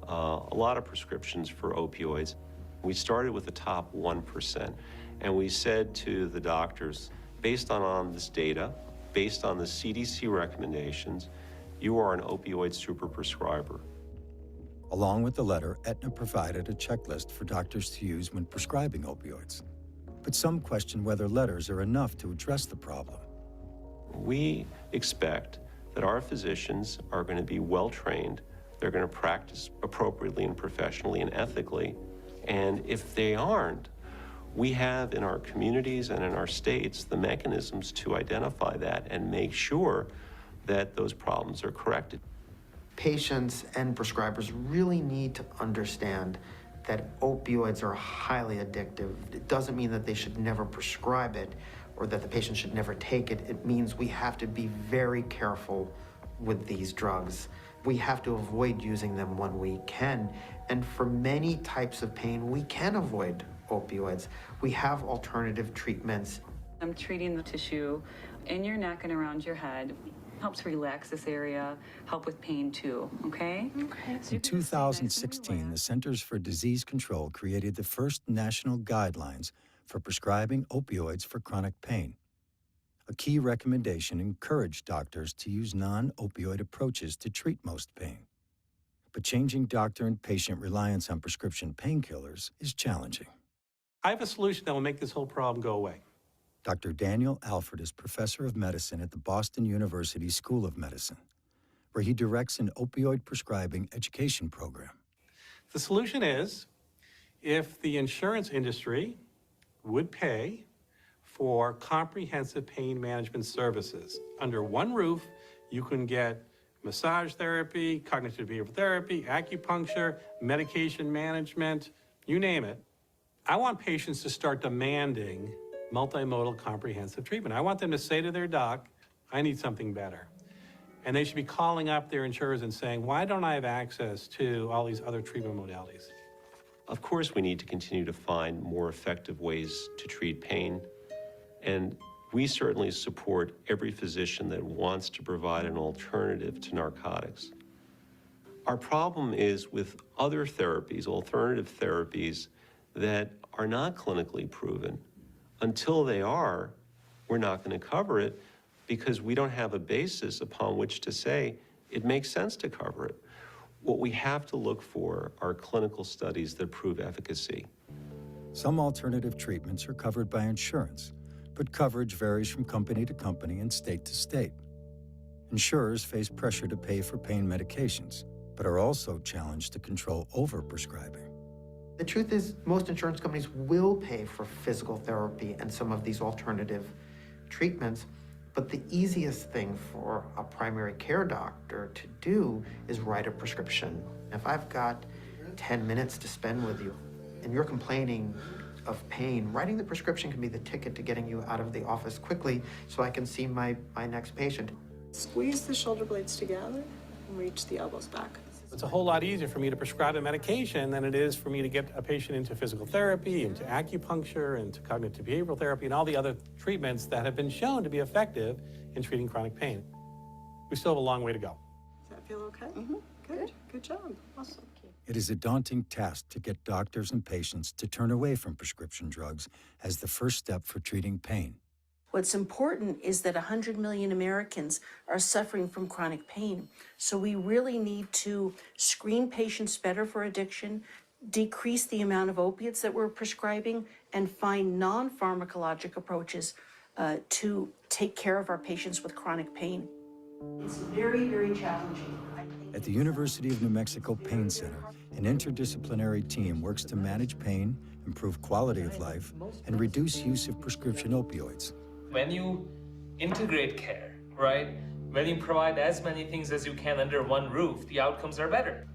[SPEAKER 13] a lot of prescriptions for opioids. We started with the top 1%, and we said to the doctors, based on this data, based on the CDC recommendations, you are an opioid superprescriber.
[SPEAKER 5] Along with the letter, Aetna provided a checklist for doctors to use when prescribing opioids. But some question whether letters are enough to address the problem.
[SPEAKER 13] We expect that our physicians are going to be well-trained, they're going to practice appropriately and professionally and ethically, and if they aren't, we have in our communities and in our states the mechanisms to identify that and make sure that those problems are corrected.
[SPEAKER 7] Patients and prescribers really need to understand that opioids are highly addictive. It doesn't mean that they should never prescribe it or that the patient should never take it. It means we have to be very careful with these drugs. We have to avoid using them when we can. And for many types of pain, we can avoid opioids. We have alternative treatments.
[SPEAKER 15] I'm treating the tissue in your neck and around your head. Helps relax this area, help with pain too, okay? Okay.
[SPEAKER 5] In 2016, the Centers for Disease Control created the first national guidelines for prescribing opioids for chronic pain. A key recommendation encouraged doctors to use non-opioid approaches to treat most pain. But changing doctor and patient reliance on prescription painkillers is challenging.
[SPEAKER 16] I have a solution that will make this whole problem go away.
[SPEAKER 5] Dr. Daniel Alford is professor of medicine at the Boston University School of Medicine, where he directs an opioid prescribing education program.
[SPEAKER 16] The solution is if the insurance industry would pay for comprehensive pain management services. Under one roof, you can get massage therapy, cognitive behavioral therapy, acupuncture, medication management, you name it. I want patients to start demanding multimodal comprehensive treatment. I want them to say to their doc, I need something better. And they should be calling up their insurers and saying, why don't I have access to all these other treatment modalities?
[SPEAKER 13] Of course, we need to continue to find more effective ways to treat pain. And we certainly support every physician that wants to provide an alternative to narcotics. Our problem is with other therapies, alternative therapies, that are not clinically proven. Until they are, we're not going to cover it because we don't have a basis upon which to say it makes sense to cover it. What we have to look for are clinical studies that prove efficacy.
[SPEAKER 5] Some alternative treatments are covered by insurance, but coverage varies from company to company and state to state. Insurers face pressure to pay for pain medications, but are also challenged to control overprescribing.
[SPEAKER 7] The truth is, most insurance companies will pay for physical therapy and some of these alternative treatments, but the easiest thing for a primary care doctor to do is write a prescription. If I've got 10 minutes to spend with you and you're complaining of pain, writing the prescription can be the ticket to getting you out of the office quickly so I can see my next patient.
[SPEAKER 14] Squeeze the shoulder blades together and reach the elbows back.
[SPEAKER 16] It's a whole lot easier for me to prescribe a medication than it is for me to get a patient into physical therapy, into acupuncture, into cognitive behavioral therapy, and all the other treatments that have been shown to be effective in treating chronic pain. We still have a long way to go.
[SPEAKER 14] Does that feel okay? Mm-hmm. Good. Good job. Awesome.
[SPEAKER 5] It is a daunting task to get doctors and patients to turn away from prescription drugs as the first step for treating pain.
[SPEAKER 17] What's important is that 100 million Americans are suffering from chronic pain. So we really need to screen patients better for addiction, decrease the amount of opiates that we're prescribing, and find non-pharmacologic approaches to take care of our patients with chronic pain. It's very, very challenging.
[SPEAKER 5] At the University of New Mexico Pain Center, an interdisciplinary team works to manage pain, improve quality of life, and reduce use of prescription opioids.
[SPEAKER 24] When you integrate care, right? When you provide as many things as you can under one roof, the outcomes are better.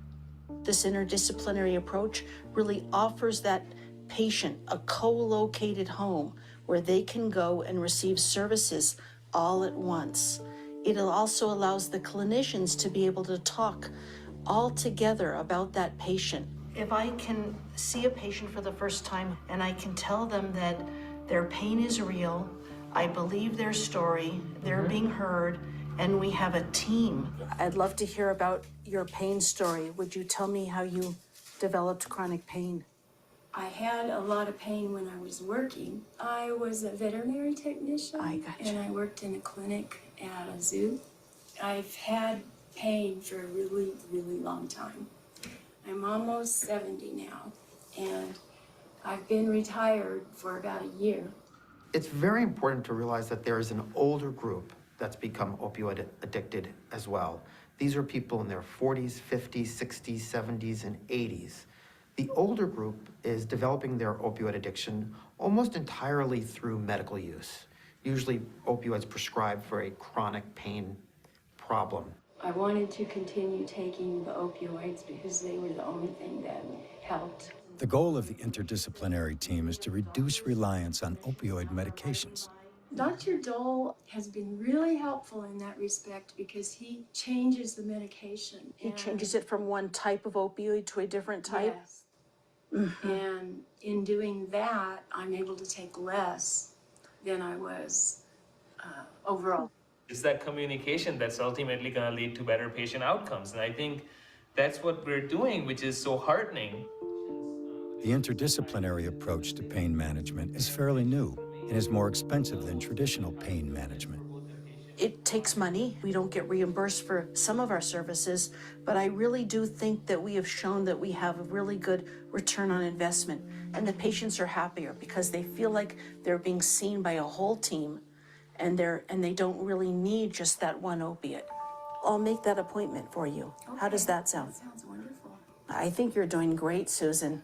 [SPEAKER 17] This interdisciplinary approach really offers that patient a co-located home where they can go and receive services all at once. It also allows the clinicians to be able to talk all together about that patient. If I can see a patient for the first time and I can tell them that their pain is real, I believe their story, they're being heard, and we have a team. I'd love to hear about your pain story. Would you tell me how you developed chronic pain?
[SPEAKER 25] I had a lot of pain when I was working. I was a veterinary technician. And I worked in a clinic at a zoo. I've had pain for a really, really long time. I'm almost 70 now, and I've been retired for about a year.
[SPEAKER 7] It's very important to realize that there is an older group that's become opioid addicted as well. These are people in their 40s, 50s, 60s, 70s, and 80s. The older group is developing their opioid addiction almost entirely through medical use, usually opioids prescribed for a chronic pain problem.
[SPEAKER 25] I wanted to continue taking the opioids because they were the only thing that helped.
[SPEAKER 5] The goal of the interdisciplinary team is to reduce reliance on opioid medications.
[SPEAKER 25] Dr. Dole has been really helpful in that respect because he changes the medication.
[SPEAKER 17] He changes it from one type of opioid to a different type?
[SPEAKER 25] Yes. And in doing that, I'm able to take less than I was overall.
[SPEAKER 24] It's that communication that's ultimately going to lead to better patient outcomes. And I think that's what we're doing, which is so heartening.
[SPEAKER 5] The interdisciplinary approach to pain management is fairly new and is more expensive than traditional pain management.
[SPEAKER 17] It takes money. We don't get reimbursed for some of our services, but I really do think that we have shown that we have a really good return on investment, and the patients are happier because they feel like they're being seen by a whole team, and they don't really need just that one opiate. I'll make that appointment for you. Okay. How does that sound?
[SPEAKER 25] That sounds wonderful.
[SPEAKER 17] I think you're doing great, Susan.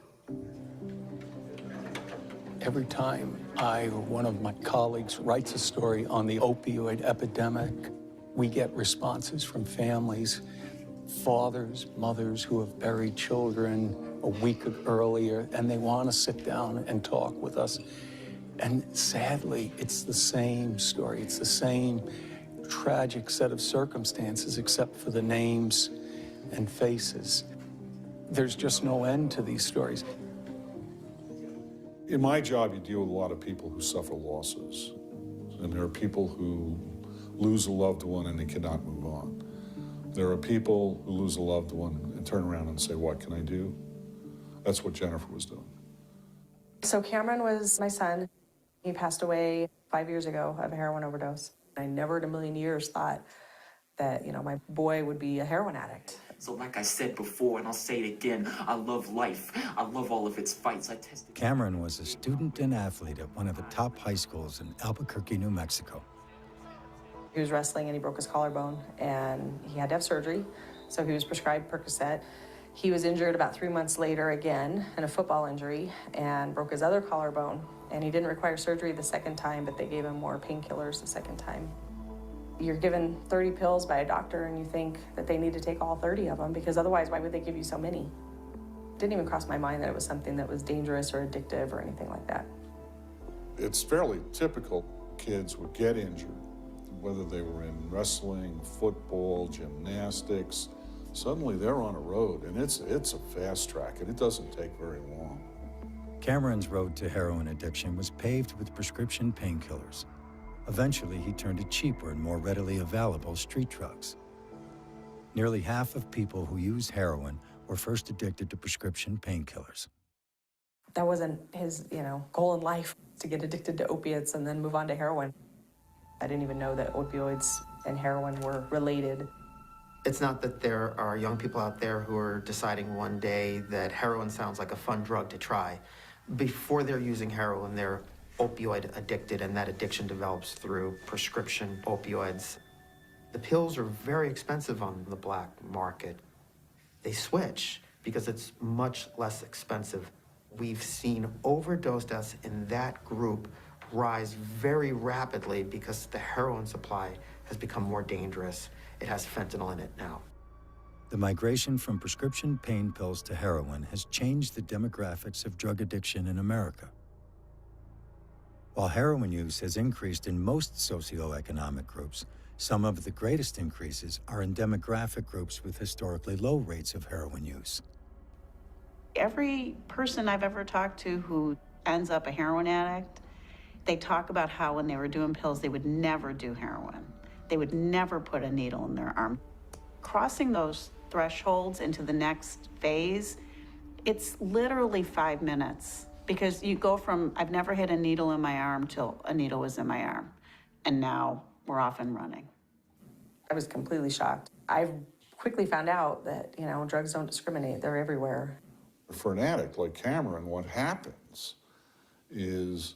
[SPEAKER 3] Every time I or one of my colleagues writes a story on the opioid epidemic, we get responses from families, fathers, mothers who have buried children a week earlier, and they want to sit down and talk with us. And sadly, it's the same story. It's the same tragic set of circumstances, except for the names and faces. There's just no end to these stories.
[SPEAKER 19] In my job, you deal with a lot of people who suffer losses. And there are people who lose a loved one and they cannot move on. There are people who lose a loved one and turn around and say, what can I do? That's what Jennifer was doing.
[SPEAKER 14] So Cameron was my son. He passed away 5 years ago of a heroin overdose. I never in a million years thought that, my boy would be a heroin addict.
[SPEAKER 20] So like I said before, and I'll say it again, I love life. I love all of its fights. I tested.
[SPEAKER 5] Cameron was a student and athlete at one of the top high schools in Albuquerque, New Mexico.
[SPEAKER 14] He was wrestling and he broke his collarbone and he had to have surgery. So he was prescribed Percocet. He was injured about 3 months later again in a football injury and broke his other collarbone. And he didn't require surgery the second time, but they gave him more painkillers the second time. You're given 30 pills by a doctor and you think that they need to take all 30 of them because otherwise why would they give you so many? It didn't even cross my mind that it was something that was dangerous or addictive or anything like that.
[SPEAKER 19] It's fairly typical. Kids would get injured, whether they were in wrestling, football, gymnastics. Suddenly they're on a road and it's a fast track and it doesn't take very long.
[SPEAKER 5] Cameron's road to heroin addiction was paved with prescription painkillers. Eventually, he turned to cheaper and more readily available street drugs. Nearly half of people who use heroin were first addicted to prescription painkillers.
[SPEAKER 14] That wasn't his, goal in life, to get addicted to opiates and then move on to heroin. I didn't even know that opioids and heroin were related.
[SPEAKER 7] It's not that there are young people out there who are deciding one day that heroin sounds like a fun drug to try. Before they're using heroin, they're opioid addicted, and that addiction develops through prescription opioids. The pills are very expensive on the black market. They switch because it's much less expensive. We've seen overdose deaths in that group rise very rapidly because the heroin supply has become more dangerous. It has fentanyl in it now.
[SPEAKER 5] The migration from prescription pain pills to heroin has changed the demographics of drug addiction in America. While heroin use has increased in most socioeconomic groups, some of the greatest increases are in demographic groups with historically low rates of heroin use.
[SPEAKER 6] Every person I've ever talked to who ends up a heroin addict, they talk about how when they were doing pills, they would never do heroin. They would never put a needle in their arm. Crossing those thresholds into the next phase, it's literally 5 minutes. Because you go from, I've never hit a needle in my arm till a needle was in my arm. And now we're off and running.
[SPEAKER 14] I was completely shocked. I quickly found out that, drugs don't discriminate. They're everywhere.
[SPEAKER 19] For an addict like Cameron, what happens is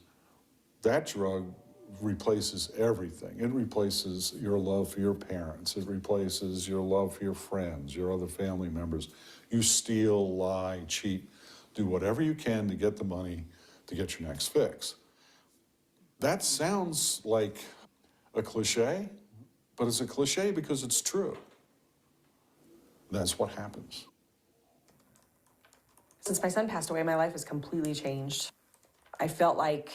[SPEAKER 19] that drug replaces everything. It replaces your love for your parents. It replaces your love for your friends, your other family members. You steal, lie, cheat. Do whatever you can to get the money to get your next fix. That sounds like a cliche, but it's a cliche because it's true. That's what happens.
[SPEAKER 14] Since my son passed away, my life has completely changed. I felt like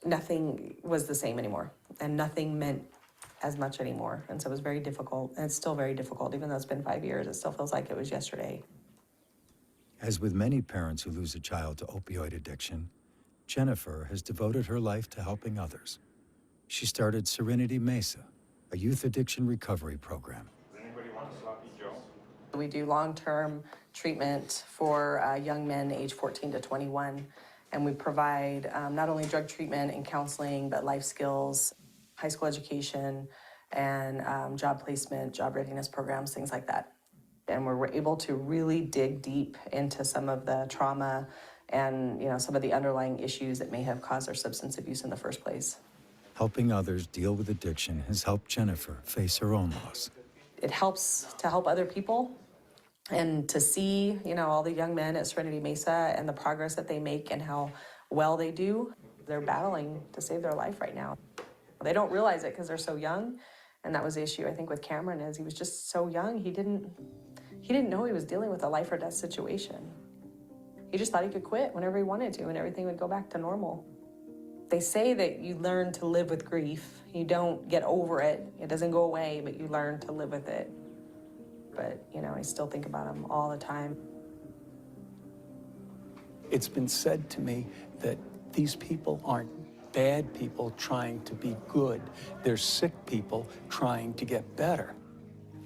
[SPEAKER 14] nothing was the same anymore, and nothing meant as much anymore. And so it was very difficult, and it's still very difficult. Even though it's been 5 years, it still feels like it was yesterday.
[SPEAKER 5] As with many parents who lose a child to opioid addiction, Jennifer has devoted her life to helping others. She started Serenity Mesa, a youth addiction recovery program.
[SPEAKER 14] We do long-term treatment for young men aged 14 to 21, and we provide not only drug treatment and counseling, but life skills, high school education, and job placement, job readiness programs, things like that. And we're able to really dig deep into some of the trauma and some of the underlying issues that may have caused their substance abuse in the first place.
[SPEAKER 5] Helping others deal with addiction has helped Jennifer face her own loss.
[SPEAKER 14] It helps to help other people and to see, all the young men at Serenity Mesa and the progress that they make and how well they do. They're battling to save their life right now. They don't realize it because they're so young, and that was the issue, I think, with Cameron, is he was just so young. He didn't know he was dealing with a life or death situation. He just thought he could quit whenever he wanted to and everything would go back to normal. They say that you learn to live with grief. You don't get over it. It doesn't go away, but you learn to live with it. But, I still think about him all the time.
[SPEAKER 3] It's been said to me that these people aren't bad people trying to be good. They're sick people trying to get better.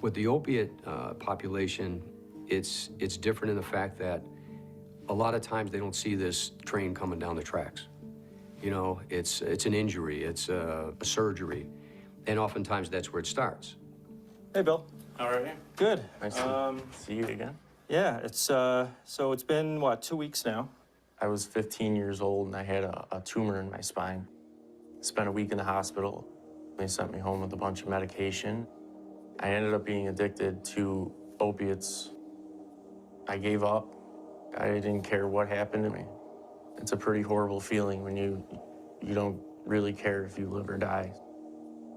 [SPEAKER 1] With the opiate population, it's different in the fact that a lot of times they don't see this train coming down the tracks. It's an injury, it's a surgery, and oftentimes that's where it starts.
[SPEAKER 2] Hey, Bill.
[SPEAKER 21] How are you?
[SPEAKER 2] Good.
[SPEAKER 21] Nice to see you again.
[SPEAKER 2] Yeah, so it's been, 2 weeks now?
[SPEAKER 21] I was 15 years old and I had a tumor in my spine. Spent a week in the hospital. They sent me home with a bunch of medication. I ended up being addicted to opiates. I gave up. I didn't care what happened to me. It's a pretty horrible feeling when you don't really care if you live or die.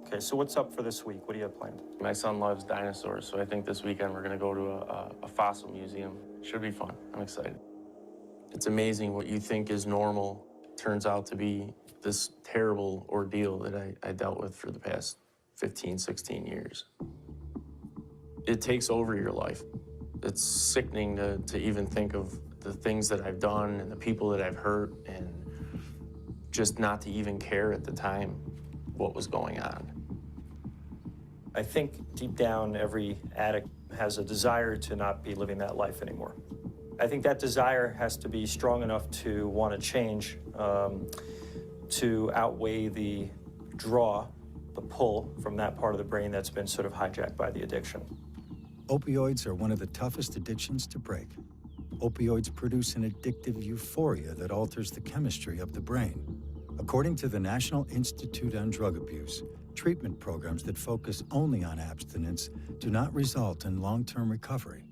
[SPEAKER 2] Okay, so what's up for this week? What do you have planned?
[SPEAKER 21] My son loves dinosaurs, so I think this weekend we're gonna go to a fossil museum. Should be fun. I'm excited. It's amazing what you think is normal turns out to be this terrible ordeal that I dealt with for the past 15, 16 years. It takes over your life. It's sickening to even think of the things that I've done and the people that I've hurt, and just not to even care at the time what was going on.
[SPEAKER 2] I think deep down, every addict has a desire to not be living that life anymore. I think that desire has to be strong enough to want to change, to outweigh the draw, the pull from that part of the brain that's been sort of hijacked by the addiction.
[SPEAKER 5] Opioids are one of the toughest addictions to break. Opioids produce an addictive euphoria that alters the chemistry of the brain. According to the National Institute on Drug Abuse, treatment programs that focus only on abstinence do not result in long-term recovery.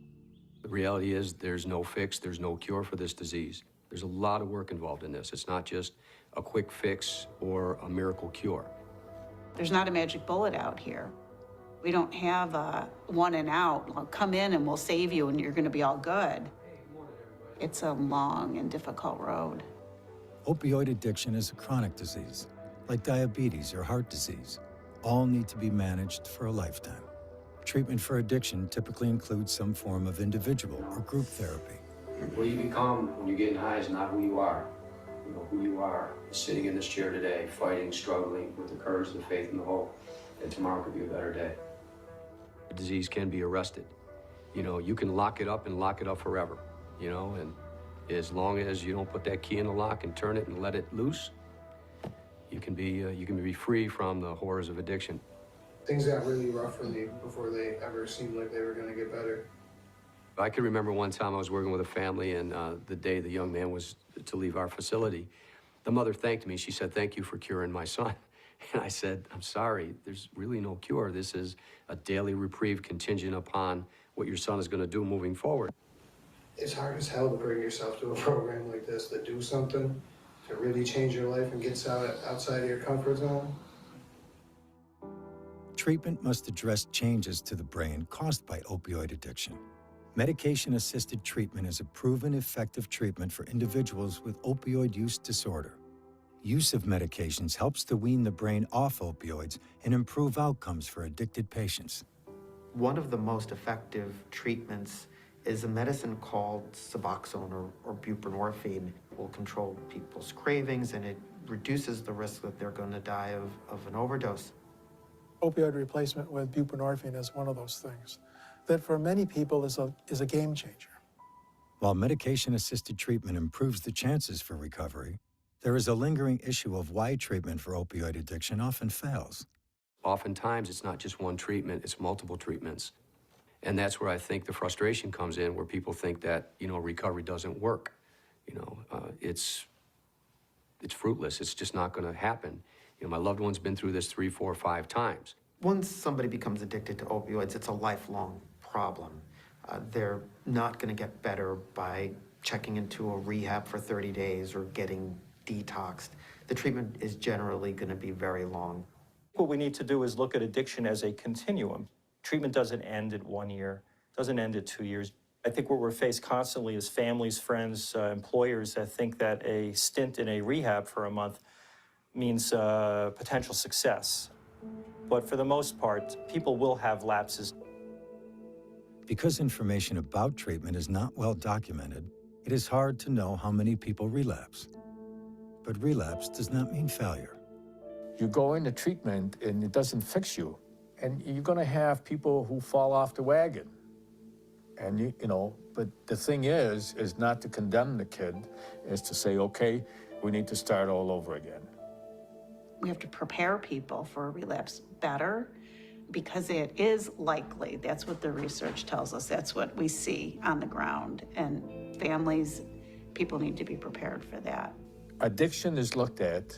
[SPEAKER 1] The reality is there's no fix, there's no cure for this disease. There's a lot of work involved in this. It's not just a quick fix or a miracle cure.
[SPEAKER 6] There's not a magic bullet out here. We don't have a one and out. Well, come in and we'll save you and you're going to be all good. It's a long and difficult road.
[SPEAKER 5] Opioid addiction is a chronic disease, like diabetes or heart disease. All need to be managed for a lifetime. Treatment for addiction typically includes some form of individual or group therapy.
[SPEAKER 1] What you become when you're getting high is not who you are. Who you are is sitting in this chair today, fighting, struggling with the courage, the faith, and the hope that tomorrow could be a better day. The disease can be arrested. You can lock it up and lock it up forever, and as long as you don't put that key in the lock and turn it and let it loose, you can be free from the horrors of addiction.
[SPEAKER 10] Things got really rough for me before they ever seemed like they were going to get better.
[SPEAKER 1] I can remember one time I was working with a family, and the day the young man was to leave our facility, the mother thanked me. She said, "Thank you for curing my son." And I said, "I'm sorry, there's really no cure. This is a daily reprieve contingent upon what your son is going to do moving forward."
[SPEAKER 10] It's hard as hell to bring yourself to a program like this, to do something, to really change your life and get outside of your comfort zone.
[SPEAKER 5] Treatment must address changes to the brain caused by opioid addiction. Medication-assisted treatment is a proven effective treatment for individuals with opioid use disorder. use of medications helps to wean the brain off opioids and improve outcomes for addicted patients.
[SPEAKER 7] One of the most effective treatments is a medicine called Suboxone or buprenorphine. It will control people's cravings, and it reduces the risk that they're going to die of an overdose.
[SPEAKER 10] Opioid replacement with buprenorphine is one of those things that for many people is a game changer.
[SPEAKER 5] While medication-assisted treatment improves the chances for recovery, there is a lingering issue of why treatment for opioid addiction often fails.
[SPEAKER 1] Oftentimes, it's not just one treatment, it's multiple treatments. And that's where I think the frustration comes in, where people think that, recovery doesn't work. It's fruitless. It's just not going to happen. My loved one's been through this 3, 4, 5 times.
[SPEAKER 7] Once somebody becomes addicted to opioids, it's a lifelong problem. They're not going to get better by checking into a rehab for 30 days or getting detoxed. The treatment is generally going to be very long.
[SPEAKER 2] What we need to do is look at addiction as a continuum. Treatment doesn't end at 1 year, doesn't end at 2 years. I think what we're faced constantly is families, friends, employers that think that a stint in a rehab for a month means potential success. But for the most part, people will have lapses.
[SPEAKER 5] Because information about treatment is not well documented, it is hard to know how many people relapse. But relapse does not mean failure.
[SPEAKER 8] You go into treatment and it doesn't fix you. And you're going to have people who fall off the wagon. And, but the thing is not to condemn the kid, is to say, okay, we need to start all over again.
[SPEAKER 6] We have to prepare people for a relapse better because it is likely. That's what the research tells us. That's what we see on the ground. And families, people need to be prepared for that.
[SPEAKER 8] Addiction is looked at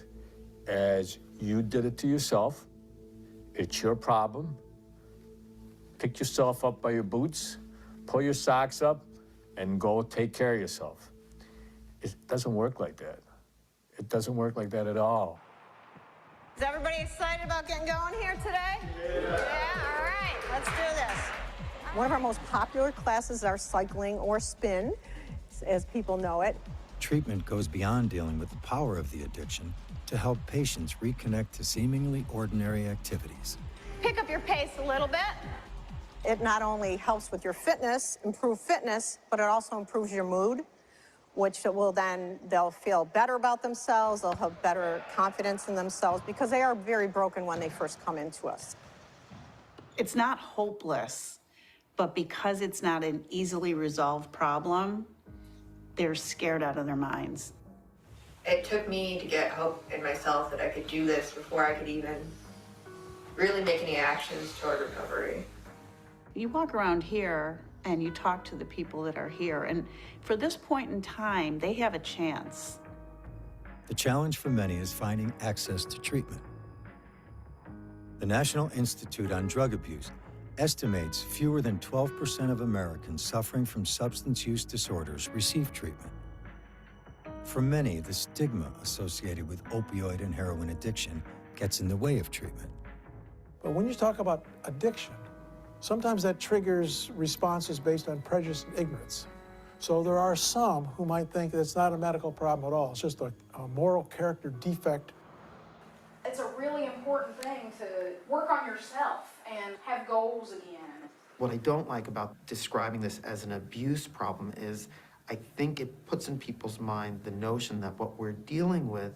[SPEAKER 8] as you did it to yourself. It's your problem. Pick yourself up by your boots, pull your socks up, and go take care of yourself. It doesn't work like that. It doesn't work like that at all.
[SPEAKER 4] Is everybody excited about getting going here today? Yeah, all right, let's do this. One of our most popular classes are cycling or spin, as people know it.
[SPEAKER 5] Treatment goes beyond dealing with the power of the addiction to help patients reconnect to seemingly ordinary activities.
[SPEAKER 4] Pick up your pace a little bit. It not only helps with your fitness, improve fitness, but it also improves your mood, which will then, they'll feel better about themselves, they'll have better confidence in themselves, because they are very broken when they first come into us.
[SPEAKER 6] It's not hopeless, but because it's not an easily resolved problem, they're scared out of their minds.
[SPEAKER 12] It took me to get hope in myself that I could do this before I could even really make any actions toward recovery.
[SPEAKER 6] You walk around here and you talk to the people that are here, and for this point in time, they have a chance.
[SPEAKER 5] The challenge for many is finding access to treatment. The National Institute on Drug Abuse estimates fewer than 12% of Americans suffering from substance use disorders receive treatment. For many, the stigma associated with opioid and heroin addiction gets in the way of treatment.
[SPEAKER 10] But when you talk about addiction, sometimes that triggers responses based on prejudice and ignorance. So there are some who might think that it's not a medical problem at all. It's just a moral character defect.
[SPEAKER 18] It's a really important thing to work on yourself and have goals again.
[SPEAKER 7] What I don't like about describing this as an abuse problem is I think it puts in people's mind the notion that what we're dealing with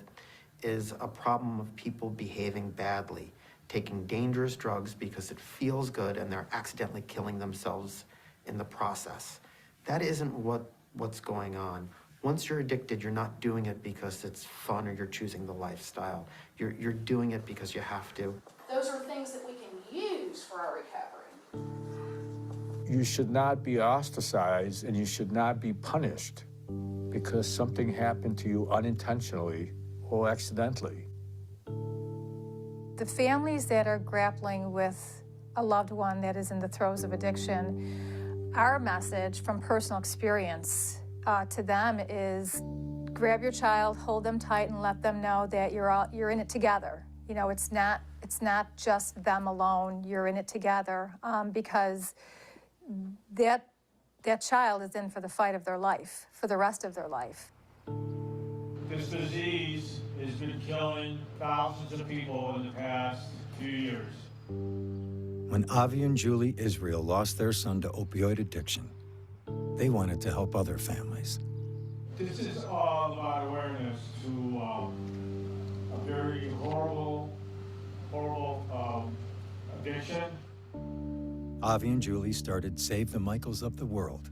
[SPEAKER 7] is a problem of people behaving badly, taking dangerous drugs because it feels good and they're accidentally killing themselves in the process. That isn't what's going on. Once you're addicted, you're not doing it because it's fun or you're choosing the lifestyle. You're doing it because you have to.
[SPEAKER 18] Those are things that we can use for our recovery.
[SPEAKER 8] You should not be ostracized and you should not be punished because something happened to you unintentionally or accidentally.
[SPEAKER 22] The families that are grappling with a loved one that is in the throes of addiction, our message from personal experience to them is grab your child, hold them tight, and let them know that you're in it together. You know, it's not just them alone. You're in it together because that child is in for the fight of their life, for the rest of their life.
[SPEAKER 23] This disease
[SPEAKER 9] has been killing thousands of people in the past few years.
[SPEAKER 5] When Avi and Julie Israel lost their son to opioid addiction, they wanted to help other families.
[SPEAKER 9] This is all about awareness to a very horrible addiction.
[SPEAKER 5] Avi and Julie started Save the Michaels of the World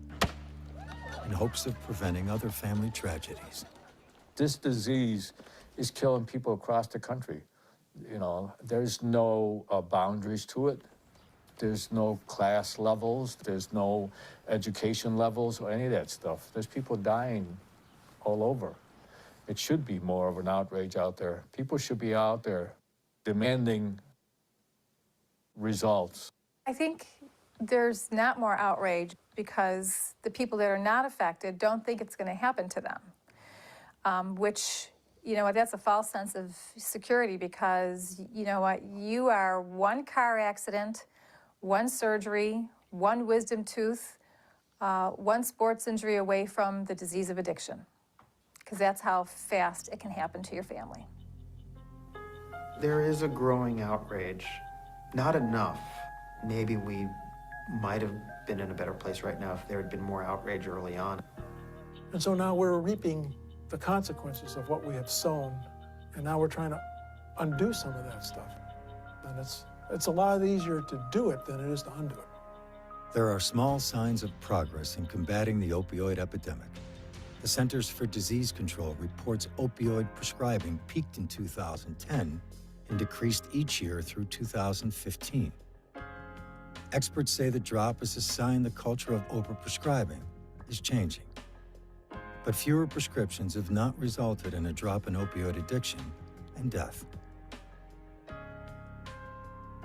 [SPEAKER 5] in hopes of preventing other family tragedies.
[SPEAKER 8] This disease is killing people across the country. You know, there's no boundaries to it. There's no class levels. There's no education levels or any of that stuff. There's people dying all over. It should be more of an outrage out there. People should be out there demanding results.
[SPEAKER 22] I think there's not more outrage because the people that are not affected don't think it's going to happen to them, which, you know, that's a false sense of security because, you know what, you are one car accident, one surgery, one wisdom tooth, one sports injury away from the disease of addiction, because that's how fast it can happen to your family.
[SPEAKER 7] There is a growing outrage. Not enough. Maybe we might have been in a better place right now if there had been more outrage early on.
[SPEAKER 10] And so now we're reaping the consequences of what we have sown, and now we're trying to undo some of that stuff. And it's a lot easier to do it than it is to undo it.
[SPEAKER 5] There are small signs of progress in combating the opioid epidemic. The Centers for Disease Control reports opioid prescribing peaked in 2010 and decreased each year through 2015. Experts say the drop is a sign the culture of overprescribing is changing. But fewer prescriptions have not resulted in a drop in opioid addiction and death.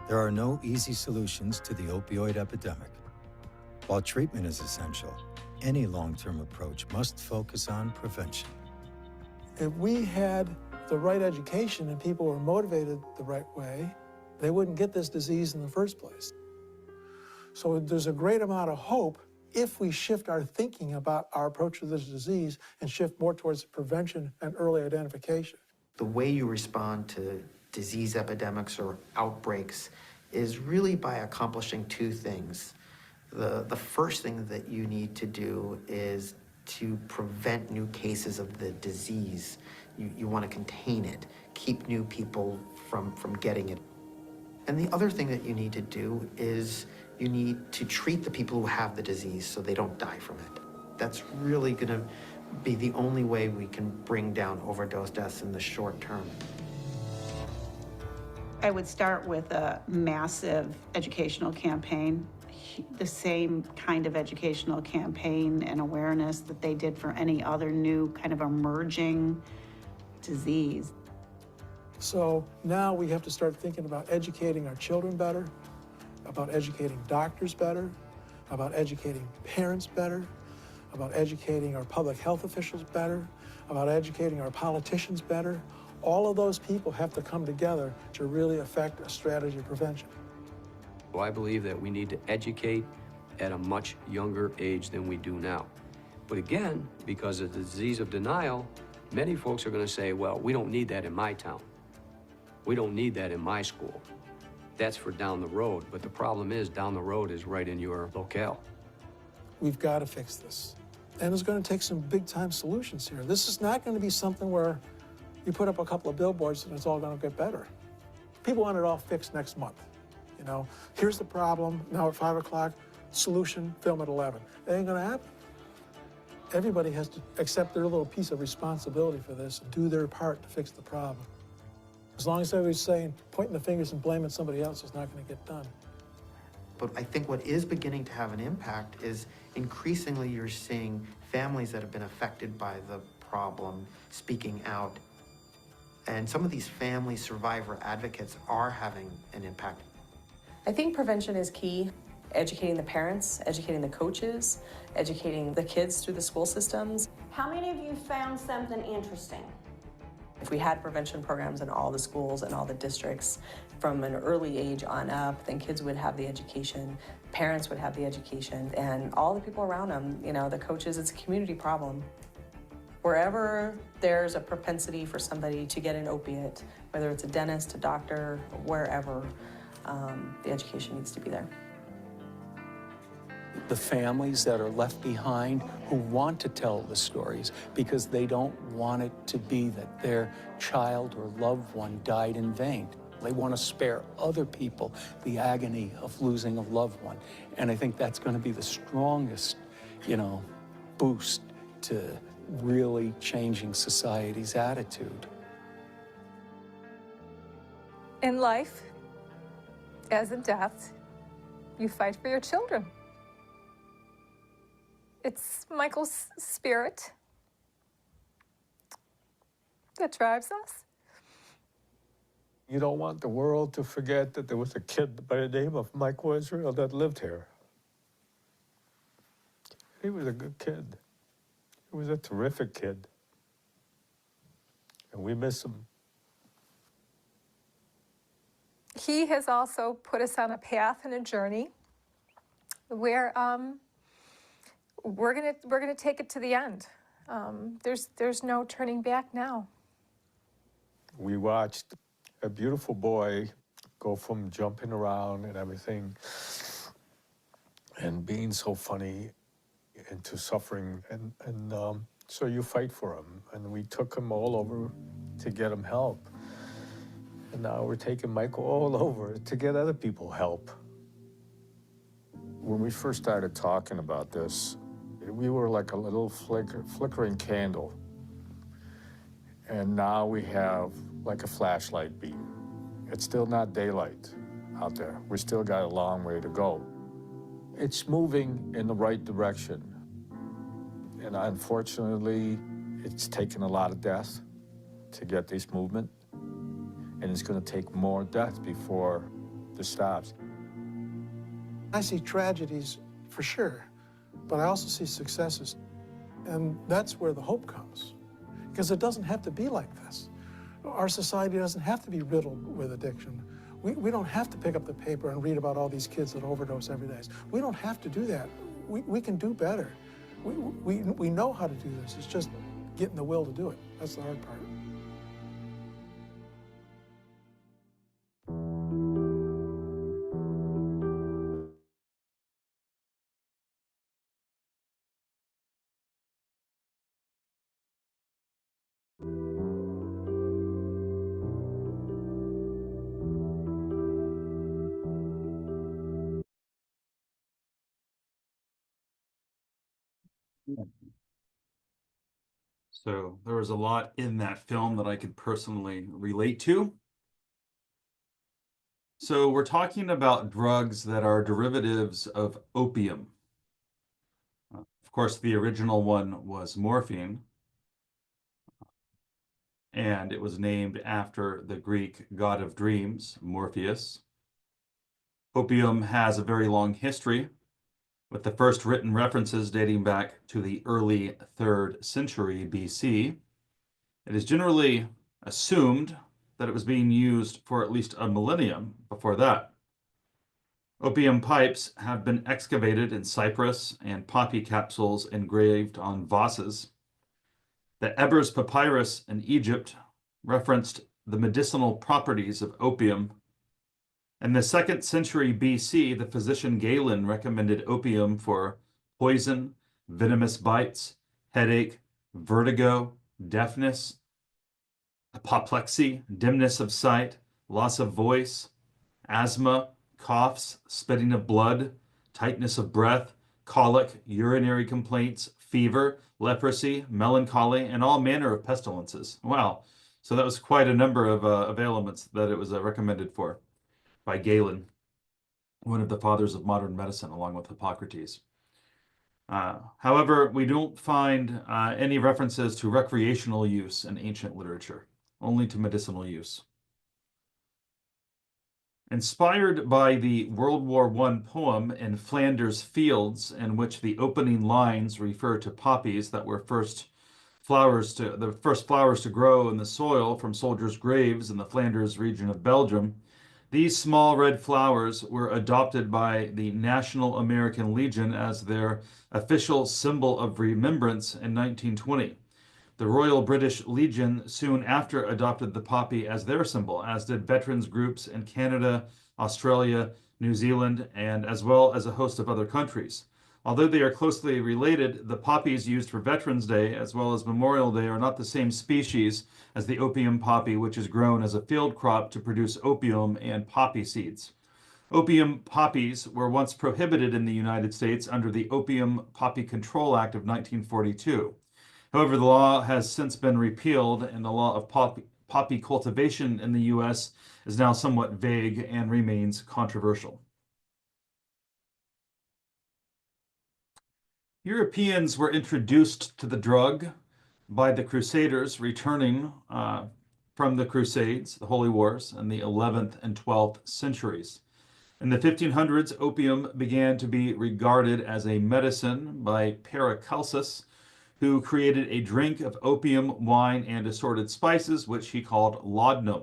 [SPEAKER 5] There are no easy solutions to the opioid epidemic. While treatment is essential, any long-term approach must focus on prevention.
[SPEAKER 10] If we had the right education and people were motivated the right way, they wouldn't get this disease in the first place. So there's a great amount of hope if we shift our thinking about our approach to this disease and shift more towards prevention and early identification.
[SPEAKER 7] The way you respond to disease epidemics or outbreaks is really by accomplishing two things. The first thing that you need to do is to prevent new cases of the disease. You want to contain it, keep new people from getting it. And the other thing that you need to do is you need to treat the people who have the disease so they don't die from it. That's really going to be the only way we can bring down overdose deaths in the short term.
[SPEAKER 6] I would start with a massive educational campaign, the same kind of educational campaign and awareness that they did for any other new kind of emerging disease.
[SPEAKER 10] So now we have to start thinking about educating our children better, about educating doctors better, about educating parents better, about educating our public health officials better, about educating our politicians better. All of those people have to come together to really affect a strategy of prevention.
[SPEAKER 1] Well, I believe that we need to educate at a much younger age than we do now. But again, because of the disease of denial, many folks are going to say, well, we don't need that in my town. We don't need that in my school. That's for down the road. But the problem is down the road is right in your locale.
[SPEAKER 10] We've got to fix this. And it's going to take some big-time solutions here. This is not going to be something where you put up a couple of billboards and it's all going to get better. People want it all fixed next month. You know, here's the problem, now at 5 o'clock, solution, film at 11. It ain't going to happen. Everybody has to accept their little piece of responsibility for this and do their part to fix the problem. As long as everybody's saying, pointing the fingers and blaming somebody else, is not going to get done.
[SPEAKER 7] But I think what is beginning to have an impact is increasingly you're seeing families that have been affected by the problem speaking out. And some of these family survivor advocates are having an impact.
[SPEAKER 14] I think prevention is key. Educating the parents, educating the coaches, educating the kids through the school systems.
[SPEAKER 17] How many of you found something interesting?
[SPEAKER 14] If we had prevention programs in all the schools and all the districts from an early age on up, then kids would have the education, parents would have the education, and all the people around them, you know, the coaches, it's a community problem. Wherever there's a propensity for somebody to get an opiate, whether it's a dentist, a doctor, wherever, the education needs to be there.
[SPEAKER 3] The families that are left behind who want to tell the stories because they don't want it to be that their child or loved one died in vain. They want to spare other people the agony of losing a loved one. And I think that's going to be the strongest, boost to really changing society's attitude.
[SPEAKER 22] In life, as in death, you fight for your children. It's Michael's spirit that drives us.
[SPEAKER 8] You don't want the world to forget that there was a kid by the name of Michael Israel that lived here. He was a good kid. He was a terrific kid. And we miss him.
[SPEAKER 22] He has also put us on a path and a journey where we're gonna take it to the end. There's no turning back now.
[SPEAKER 8] We watched a beautiful boy go from jumping around and everything and being so funny into suffering. And so you fight for him. And we took him all over to get him help. And now we're taking Michael all over to get other people help. When we first started talking about this, we were like a little flickering candle. And now we have like a flashlight beam. It's still not daylight out there. We still got a long way to go. It's moving in the right direction. And unfortunately, it's taken a lot of death to get this movement. And it's going to take more death before this stops.
[SPEAKER 10] I see tragedies for sure, but I also see successes. And that's where the hope comes, because it doesn't have to be like this. Our society doesn't have to be riddled with addiction. We don't have to pick up the paper and read about all these kids that overdose every day. We don't have to do that. We can do better. We know how to do this. It's just getting the will to do it. That's the hard part.
[SPEAKER 11] So there was a lot in that film that I could personally relate to. So we're talking about drugs that are derivatives of opium. Of course, the original one was morphine, and it was named after the Greek god of dreams, Morpheus. Opium has a very long history, with the first written references dating back to the early 3rd century BC. It is generally assumed that it was being used for at least a millennium before that. Opium pipes have been excavated in Cyprus and poppy capsules engraved on vases. The Ebers Papyrus in Egypt referenced the medicinal properties of opium. In the 2nd century BC, the physician Galen recommended opium for poison, venomous bites, headache, vertigo, deafness, apoplexy, dimness of sight, loss of voice, asthma, coughs, spitting of blood, tightness of breath, colic, urinary complaints, fever, leprosy, melancholy, and all manner of pestilences. Wow. So that was quite a number of ailments that it was recommended for by Galen, one of the fathers of modern medicine, along with Hippocrates. However, we don't find any references to recreational use in ancient literature, only to medicinal use. Inspired by the World War I poem In Flanders Fields, in which the opening lines refer to poppies that were the first flowers to grow in the soil from soldiers' graves in the Flanders region of Belgium, these small red flowers were adopted by the National American Legion as their official symbol of remembrance in 1920. The Royal British Legion soon after adopted the poppy as their symbol, as did veterans groups in Canada, Australia, New Zealand, and as well as a host of other countries. Although they are closely related, the poppies used for Veterans Day as well as Memorial Day are not the same species as the opium poppy, which is grown as a field crop to produce opium and poppy seeds. Opium poppies were once prohibited in the United States under the Opium Poppy Control Act of 1942. However, the law has since been repealed, and the law of poppy cultivation in the U.S. is now somewhat vague and remains controversial. Europeans were introduced to the drug by the Crusaders returning from the Crusades, the Holy Wars, in the 11th and 12th centuries. In the 1500s, opium began to be regarded as a medicine by Paracelsus, who created a drink of opium, wine, and assorted spices, which he called laudanum.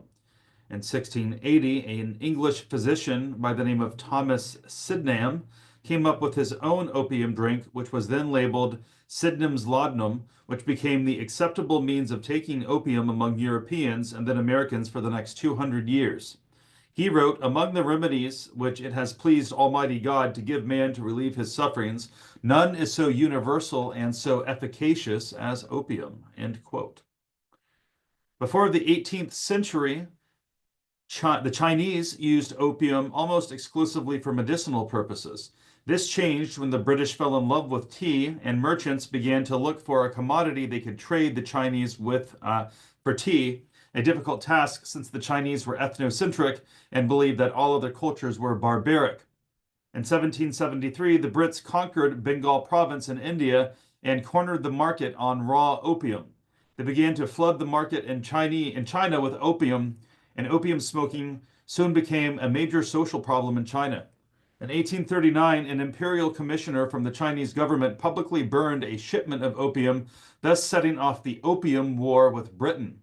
[SPEAKER 11] In 1680, an English physician by the name of Thomas Sydenham came up with his own opium drink, which was then labeled Sydenham's laudanum, which became the acceptable means of taking opium among Europeans and then Americans for the next 200 years. He wrote, "Among the remedies which it has pleased Almighty God to give man to relieve his sufferings, none is so universal and so efficacious as opium." End quote. Before the 18th century, the Chinese used opium almost exclusively for medicinal purposes. This changed when the British fell in love with tea and merchants began to look for a commodity they could trade the Chinese with for tea, a difficult task since the Chinese were ethnocentric and believed that all other cultures were barbaric. In 1773, the Brits conquered Bengal province in India and cornered the market on raw opium. They began to flood the market in China with opium, and opium smoking soon became a major social problem in China. In 1839, an imperial commissioner from the Chinese government publicly burned a shipment of opium, thus setting off the Opium War with Britain.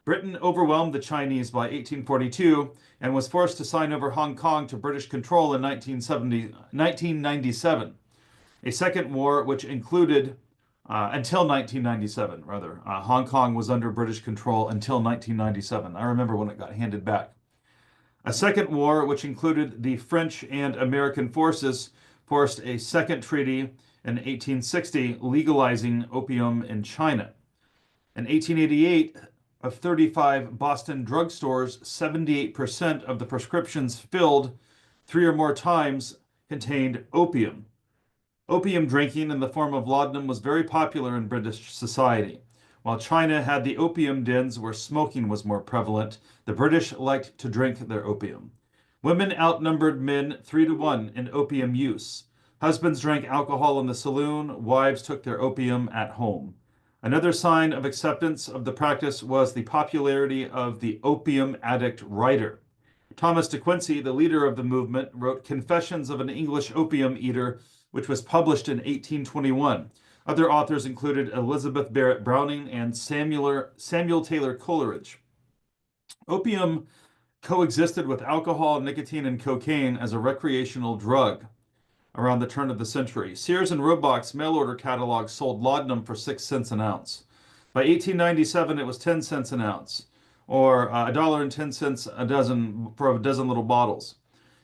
[SPEAKER 11] Britain overwhelmed the Chinese by 1842 and was forced to sign over Hong Kong to British control in 1997. A second war, which included, until 1997, rather. Hong Kong was under British control until 1997. I remember when it got handed back. A second war, which included the French and American forces, forced a second treaty in 1860 legalizing opium in China. In 1888, of 35 Boston drugstores, 78% of the prescriptions filled 3 or more times contained opium. Opium drinking in the form of laudanum was very popular in British society. While China had the opium dens where smoking was more prevalent, the British liked to drink their opium. Women outnumbered men 3 to 1 in opium use. Husbands drank alcohol in the saloon, wives took their opium at home. Another sign of acceptance of the practice was the popularity of the opium addict writer. Thomas de Quincey, the leader of the movement, wrote Confessions of an English Opium Eater, which was published in 1821. Other authors included Elizabeth Barrett Browning and Samuel Taylor Coleridge. Opium coexisted with alcohol, nicotine, and cocaine as a recreational drug around the turn of the century. Sears and Roebuck's mail-order catalog sold laudanum for 6 cents an ounce. By 1897, it was 10 cents an ounce, or $1.10 a dozen for a dozen little bottles.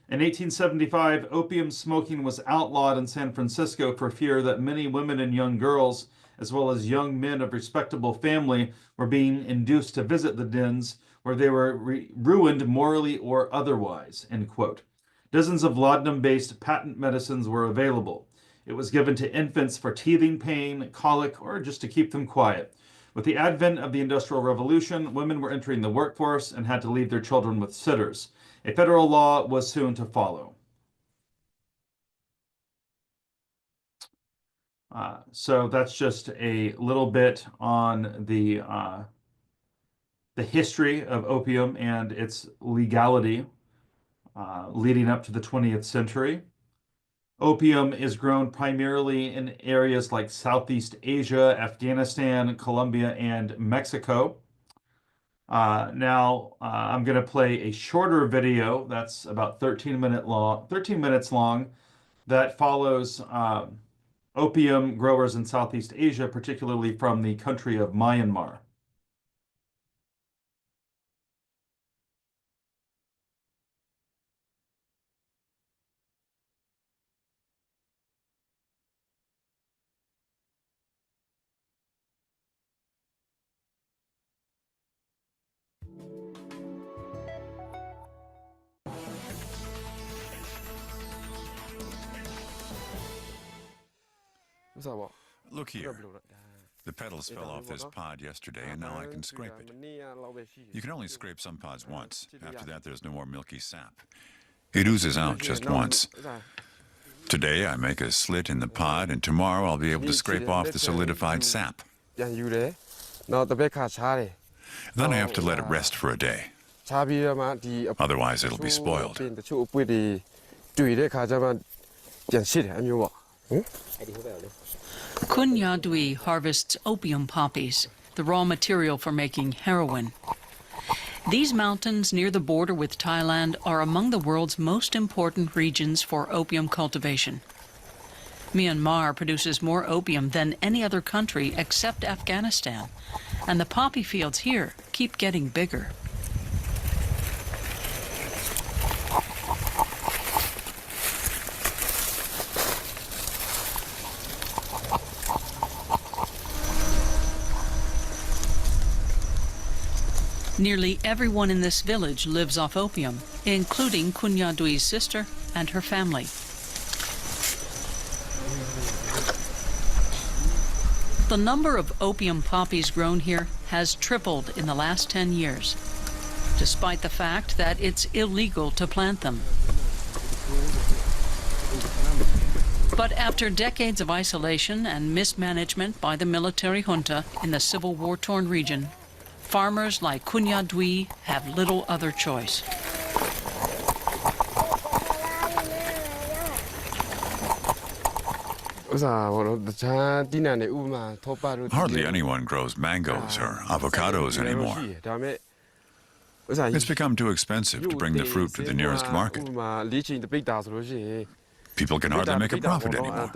[SPEAKER 11] In 1875, opium smoking was outlawed in San Francisco for fear that many women and young girls, as well as young men of respectable family, were being induced to visit the dens where they were ruined morally or otherwise, end quote. Dozens of laudanum-based patent medicines were available. It was given to infants for teething pain, colic, or just to keep them quiet. With the advent of the Industrial Revolution, women were entering the workforce and had to leave their children with sitters. A federal law was soon to follow. So that's just a little bit on the history of opium and its legality leading up to the 20th century. Opium is grown primarily in areas like Southeast Asia, Afghanistan, Colombia, and Mexico. Now, I'm going to play a shorter video that's about 13 minutes long that follows opium growers in Southeast Asia, particularly from the country of Myanmar.
[SPEAKER 13] Look here. The petals fell off this pod yesterday, and now I can scrape it. You can only scrape some pods once. After that, there's no more milky sap. It oozes out just once. Today, I make a slit in the pod, and tomorrow I'll be able to scrape off the solidified sap. Then I have to let it rest for a day. Otherwise, it'll be spoiled.
[SPEAKER 15] Kunya Dwi harvests opium poppies, the raw material for making heroin. These mountains near the border with Thailand are among the world's most important regions for opium cultivation. Myanmar produces more opium than any other country except Afghanistan, and the poppy fields here keep getting bigger. Nearly everyone in this village lives off opium, including Kunya Dwi's sister and her family. The number of opium poppies grown here has tripled in the last 10 years, despite the fact that it's illegal to plant them. But after decades of isolation and mismanagement by the military junta in the civil war-torn region, farmers like Kunya Dwi have little other choice.
[SPEAKER 13] Hardly anyone grows mangoes or avocados anymore. It's become too expensive to bring the fruit to the nearest market. People can hardly make a profit anymore.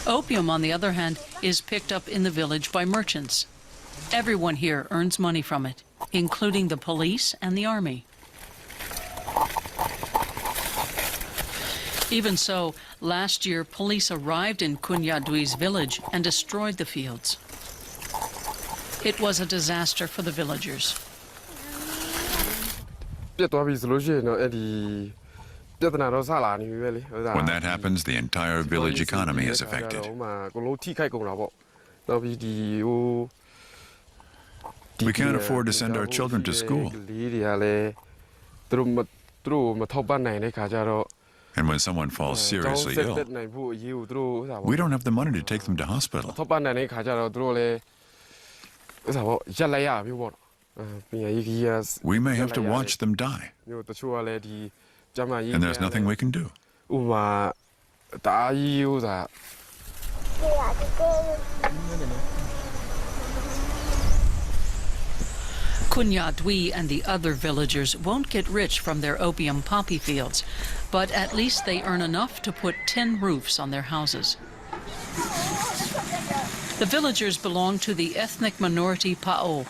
[SPEAKER 15] Opium, on the other hand, is picked up in the village by merchants. Everyone here earns money from it, including the police and the army. Even so, last year, police arrived in Kunya Dwi's village and destroyed the fields. It was a disaster for the villagers.
[SPEAKER 13] When that happens, the entire village economy is affected. We can't afford to send our children to school. And when someone falls seriously ill, we don't have the money to take them to hospital. We may have to watch them die. And there's nothing we can do.
[SPEAKER 15] Kunya Dwi and the other villagers won't get rich from their opium poppy fields, but at least they earn enough to put tin roofs on their houses. The villagers belong to the ethnic minority Pa'o,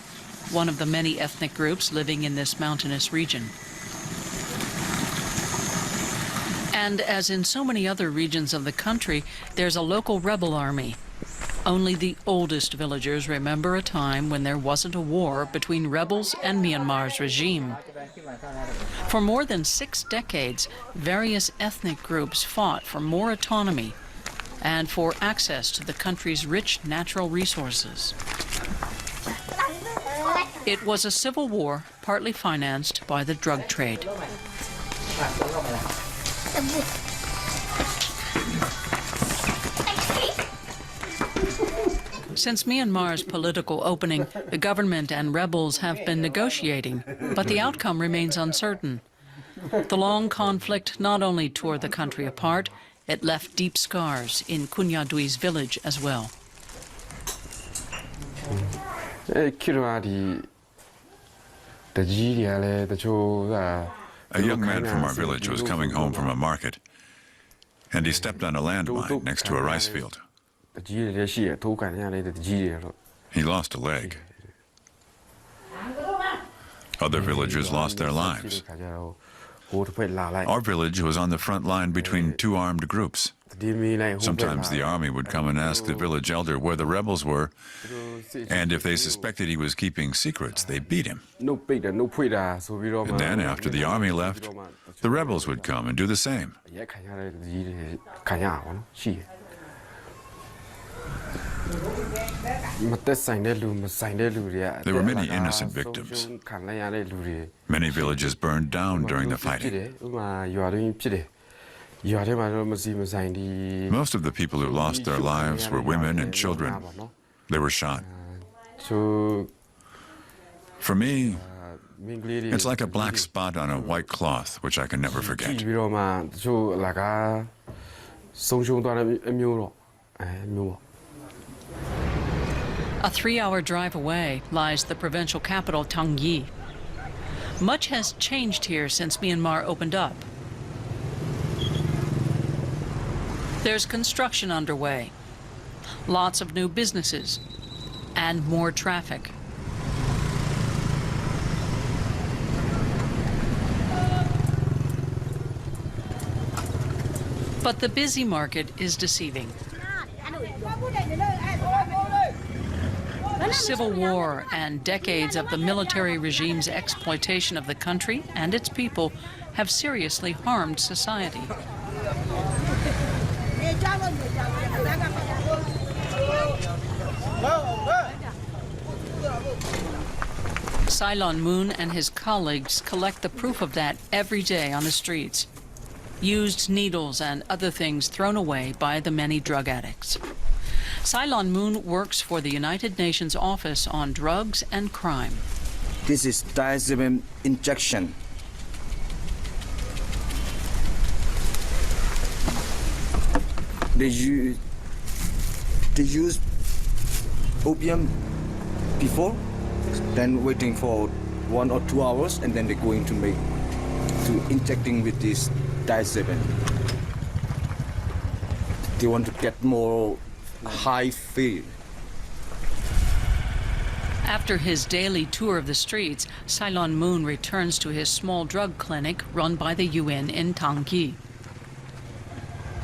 [SPEAKER 15] one of the many ethnic groups living in this mountainous region. And as in so many other regions of the country, there's a local rebel army. Only the oldest villagers remember a time when there wasn't a war between rebels and Myanmar's regime. For more than 6 decades, various ethnic groups fought for more autonomy and for access to the country's rich natural resources. It was a civil war partly financed by the drug trade. Since Myanmar's political opening, the government and rebels have been negotiating, but the outcome remains uncertain. The long conflict not only tore the country apart, it left deep scars in Kunya Dwi's village as well.
[SPEAKER 13] A young man from our village was coming home from a market. and he stepped on a landmine next to a rice field. He lost a leg. Other villagers lost their lives. Our village was on the front line between two armed groups. Sometimes the army would come and ask the village elder where the rebels were, and if they suspected he was keeping secrets, they beat him. And then, after the army left, the rebels would come and do the same. There were many innocent victims. Many villages burned down during the fighting. Most of the people who lost their lives were women and children. They were shot. For me, it's like a black spot on a white cloth, which I can never forget.
[SPEAKER 15] A 3-hour drive away lies the provincial capital, Tangyi. Much has changed here since Myanmar opened up. There's construction underway, lots of new businesses, and more traffic. But the busy market is deceiving. Civil war and decades of the military regime's exploitation of the country and its people have seriously harmed society. Ceylon Moon and his colleagues collect the proof of that every day on the streets. Used needles and other things thrown away by the many drug addicts. Ceylon Moon works for the United Nations Office on Drugs and Crime.
[SPEAKER 16] This is diazepam injection. They use opium before, then waiting for 1 or 2 hours, and then they're going to injecting with this diazepam. They want to get more high feel.
[SPEAKER 15] After his daily tour of the streets, Ceylon Moon returns to his small drug clinic run by the UN in Tangyi.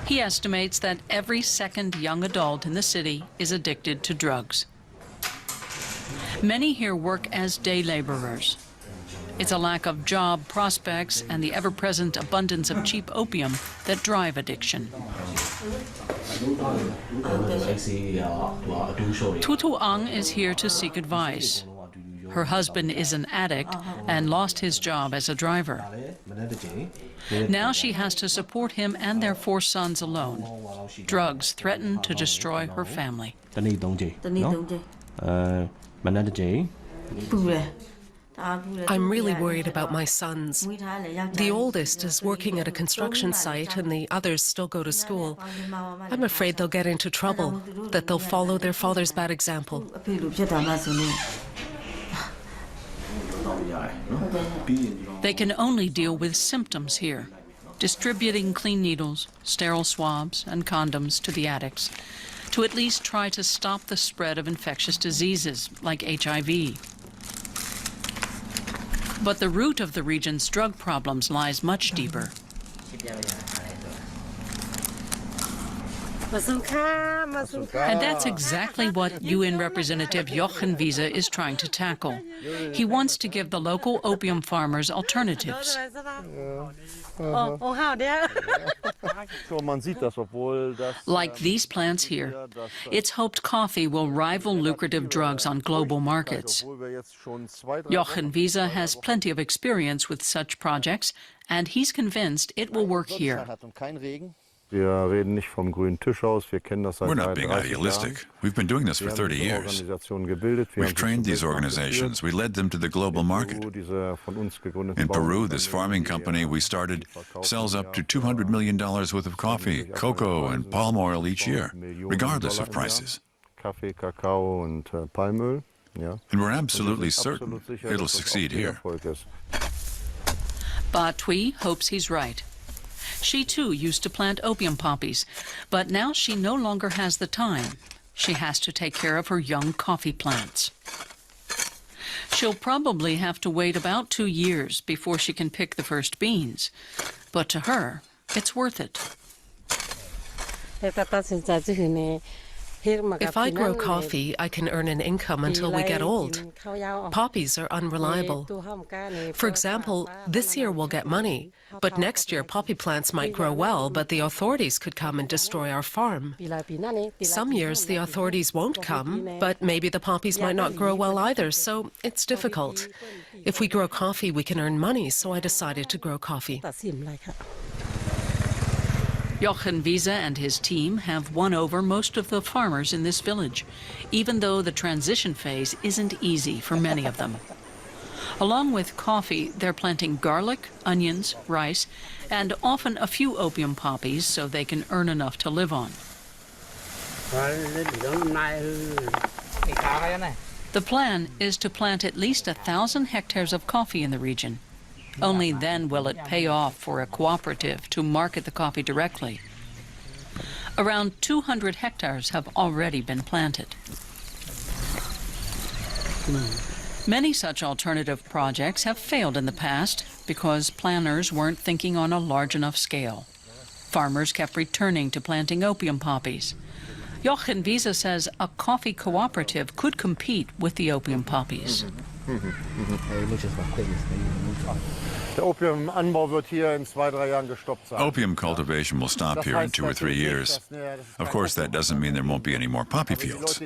[SPEAKER 15] He estimates that every second young adult in the city is addicted to drugs. Many here work as day laborers. It's a lack of job prospects and the ever-present abundance of cheap opium that drive addiction. Tutu Ang is here to seek advice. Her husband is an addict and lost his job as a driver. Now she has to support him and their 4 sons alone. Drugs threaten to destroy her family.
[SPEAKER 20] I'm really worried about my sons. The oldest is working at a construction site and the others still go to school. I'm afraid they'll get into trouble, that they'll follow their father's bad example.
[SPEAKER 15] They can only deal with symptoms here, distributing clean needles, sterile swabs, and condoms to the addicts, to at least try to stop the spread of infectious diseases like HIV. But the root of the region's drug problems lies much deeper. And that's exactly what UN Representative Jochen Wiese is trying to tackle. He wants to give the local opium farmers alternatives. Like these plants here. It's hoped coffee will rival lucrative drugs on global markets. Jochen Wiese has plenty of experience with such projects, and he's convinced it will work here.
[SPEAKER 13] We're not being idealistic. We've been doing this for 30 years. We've trained these organizations. We led them to the global market. In Peru, this farming company we started sells up to $200 million worth of coffee, cocoa, and palm oil each year, regardless of prices. And we're absolutely certain it'll succeed here.
[SPEAKER 15] Ba Tui hopes he's right. She too used to plant opium poppies, but now she no longer has the time. She has to take care of her young coffee plants. She'll probably have to wait about 2 years before she can pick the first beans, but to her, it's worth it.
[SPEAKER 20] If I grow coffee, I can earn an income until we get old. Poppies are unreliable. For example, this year we'll get money, but next year poppy plants might grow well, but the authorities could come and destroy our farm. Some years the authorities won't come, but maybe the poppies might not grow well either, so it's difficult. If we grow coffee, we can earn money, so I decided to grow coffee.
[SPEAKER 15] Jochen Wiese and his team have won over most of the farmers in this village, even though the transition phase isn't easy for many of them. Along with coffee, they're planting garlic, onions, rice, and often a few opium poppies so they can earn enough to live on. The plan is to plant at least 1,000 hectares of coffee in the region. Only then will it pay off for a cooperative to market the coffee directly. Around 200 hectares have already been planted. Many such alternative projects have failed in the past because planners weren't thinking on a large enough scale. Farmers kept returning to planting opium poppies. Jochen Wiese says a coffee cooperative could compete with the opium poppies.
[SPEAKER 13] Opium cultivation will stop here in 2 or 3 years. Of course, that doesn't mean there won't be any more poppy fields.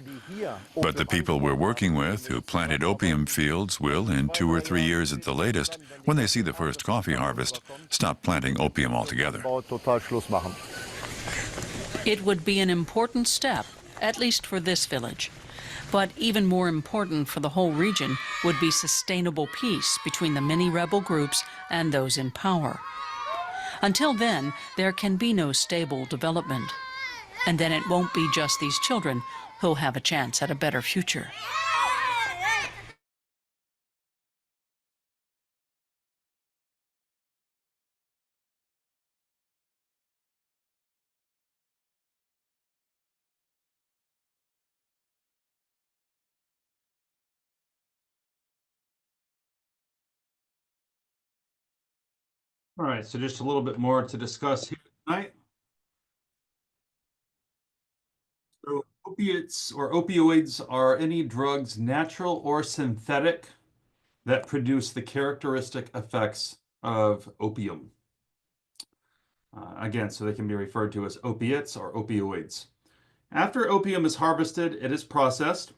[SPEAKER 13] But the people we're working with who planted opium fields will, in 2 or 3 years at the latest, when they see the first coffee harvest, stop planting opium altogether.
[SPEAKER 15] It would be an important step, at least for this village. But even more important for the whole region would be sustainable peace between the many rebel groups and those in power. Until then, there can be no stable development. And then it won't be just these children who'll have a chance at a better future.
[SPEAKER 11] All right, so just a little bit more to discuss here tonight. So opiates or opioids are any drugs, natural or synthetic, that produce the characteristic effects of opium. Again, so they can be referred to as opiates or opioids. After opium is harvested, it is processed.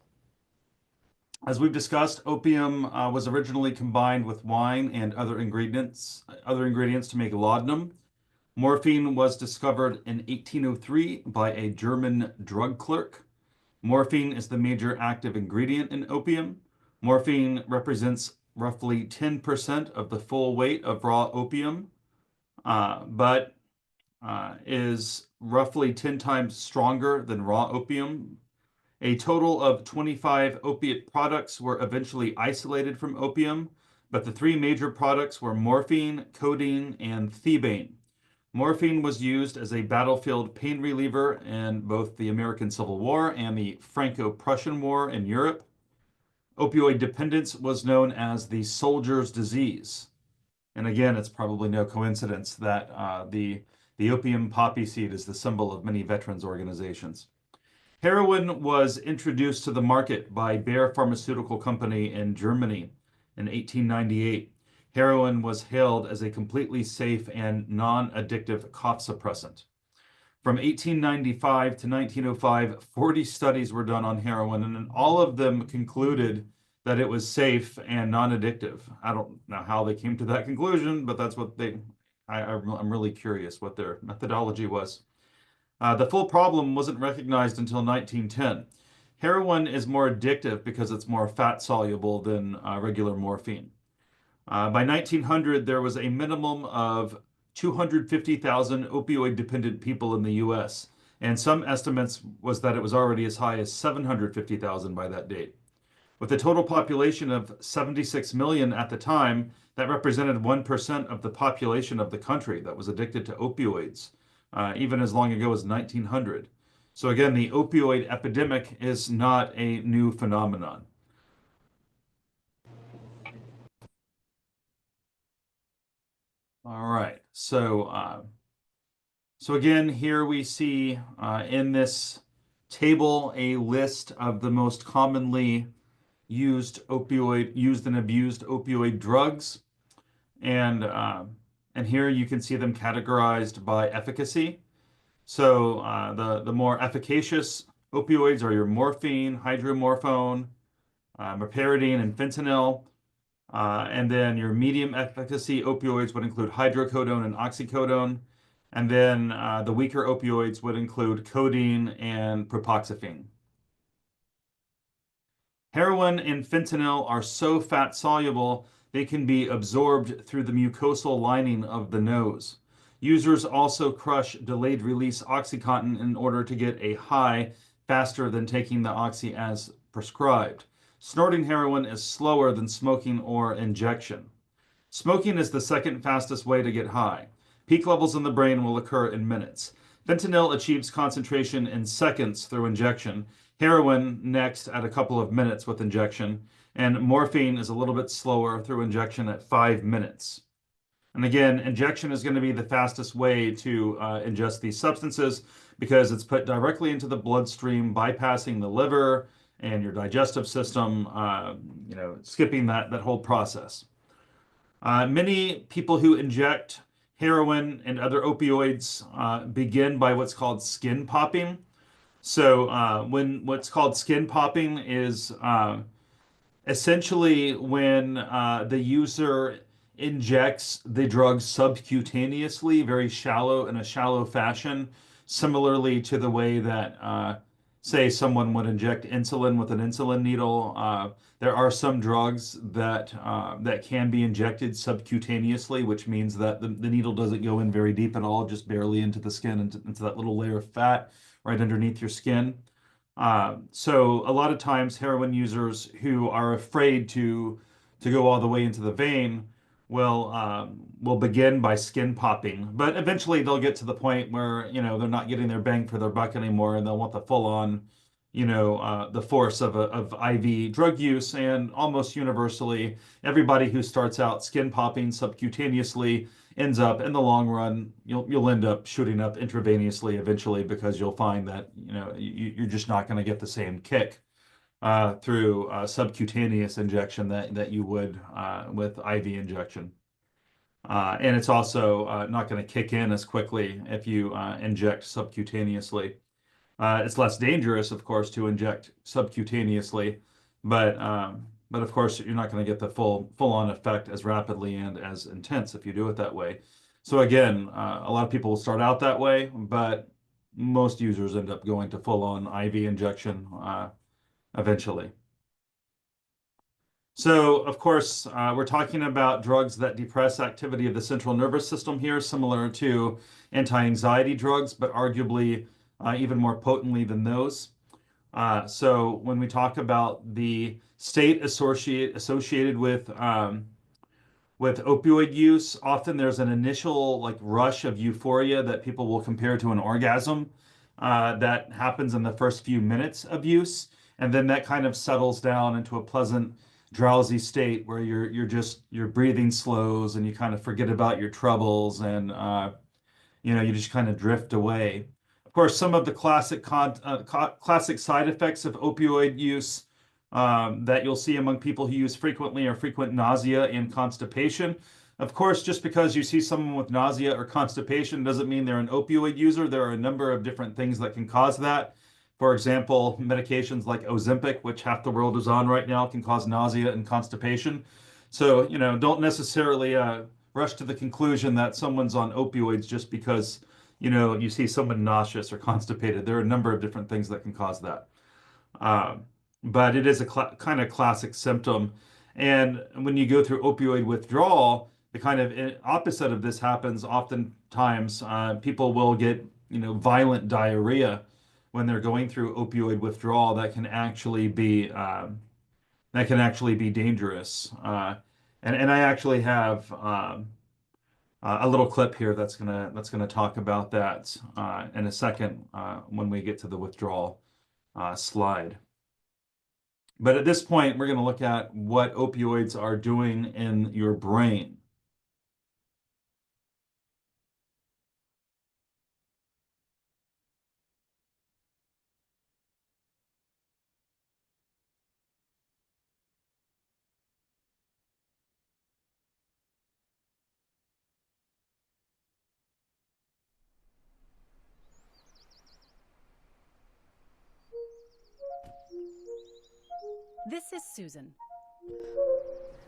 [SPEAKER 11] As we've discussed, opium was originally combined with wine and other ingredients to make laudanum. Morphine was discovered in 1803 by a German drug clerk. Morphine is the major active ingredient in opium. Morphine represents roughly 10% of the full weight of raw opium, but is roughly 10 times stronger than raw opium. A total of 25 opiate products were eventually isolated from opium, but the 3 major products were morphine, codeine, and thebaine. Morphine was used as a battlefield pain reliever in both the American Civil War and the Franco-Prussian War in Europe. Opioid dependence was known as the soldier's disease. And again, it's probably no coincidence that the opium poppy seed is the symbol of many veterans organizations. Heroin was introduced to the market by Bayer Pharmaceutical Company in Germany in 1898. Heroin was hailed as a completely safe and non-addictive cough suppressant. From 1895 to 1905, 40 studies were done on heroin, and all of them concluded that it was safe and non-addictive. I don't know how they came to that conclusion, but that's what I'm really curious what their methodology was. The full problem wasn't recognized until 1910. Heroin is more addictive because it's more fat-soluble than regular morphine. By 1900, there was a minimum of 250,000 opioid-dependent people in the U.S., and some estimates was that it was already as high as 750,000 by that date. With a total population of 76 million at the time, That represented 1% of the population of the country that was addicted to opioids, even as long ago as 1900. So again, the opioid epidemic is not a new phenomenon. All right, so again, here we see in this table a list of the most commonly used and abused opioid drugs, and here you can see them categorized by efficacy. So the more efficacious opioids are your morphine, hydromorphone, meperidine, and fentanyl. And then your medium efficacy opioids would include hydrocodone and oxycodone. And then the weaker opioids would include codeine and propoxyphene. Heroin and fentanyl are so fat soluble they can be absorbed through the mucosal lining of the nose. Users also crush delayed release OxyContin in order to get a high faster than taking the oxy as prescribed. Snorting heroin is slower than smoking or injection. Smoking is the second fastest way to get high. Peak levels in the brain will occur in minutes. Fentanyl achieves concentration in seconds through injection. Heroin next at a couple of minutes with injection. And morphine is a little bit slower through injection at 5 minutes. And again, injection is going to be the fastest way to ingest these substances because it's put directly into the bloodstream, bypassing the liver and your digestive system, skipping that whole process. Many people who inject heroin and other opioids begin by what's called skin popping. So when what's called skin popping is essentially when the user injects the drug subcutaneously, very shallow, in a shallow fashion, similarly to the way that, say, someone would inject insulin with an insulin needle. There are some drugs that can be injected subcutaneously, which means that the needle doesn't go in very deep at all, just barely into the skin, into that little layer of fat right underneath your skin. So a lot of times heroin users who are afraid to go all the way into the vein will begin by skin popping, but eventually they'll get to the point where they're not getting their bang for their buck anymore, and they'll want the full on the force of IV drug use. And almost universally, everybody who starts out skin popping subcutaneously ends up, in the long run, you'll end up shooting up intravenously eventually, because you'll find that you're just not going to get the same kick through subcutaneous injection that you would with IV injection. And it's also not going to kick in as quickly if you inject subcutaneously. It's less dangerous, of course, to inject subcutaneously, but of course you're not going to get the full-on effect as rapidly and as intense if you do it that way. So again, a lot of people will start out that way, but most users end up going to full-on IV injection eventually. So, of course, we're talking about drugs that depress activity of the central nervous system here, similar to anti-anxiety drugs, but arguably even more potently than those. So when we talk about the state associated with opioid use, often there's an initial rush of euphoria that people will compare to an orgasm that happens in the first few minutes of use, and then that kind of settles down into a pleasant, drowsy state where your breathing slows and you kind of forget about your troubles, and you just kind of drift away. Of course, some of the classic side effects of opioid use that you'll see among people who use frequently are frequent nausea and constipation. Of course, just because you see someone with nausea or constipation doesn't mean they're an opioid user. There are a number of different things that can cause that. For example, medications like Ozempic, which half the world is on right now, can cause nausea and constipation. So, don't necessarily rush to the conclusion that someone's on opioids just because, you see someone nauseous or constipated. There are a number of different things that can cause that. But it is a kind of classic symptom. And when you go through opioid withdrawal, the kind of opposite of this happens oftentimes. People will get, violent diarrhea when they're going through opioid withdrawal that can actually be dangerous. And I actually have a little clip here that's gonna talk about that in a second when we get to the withdrawal slide. But at this point, we're going to look at what opioids are doing in your brain.
[SPEAKER 19] This is Susan.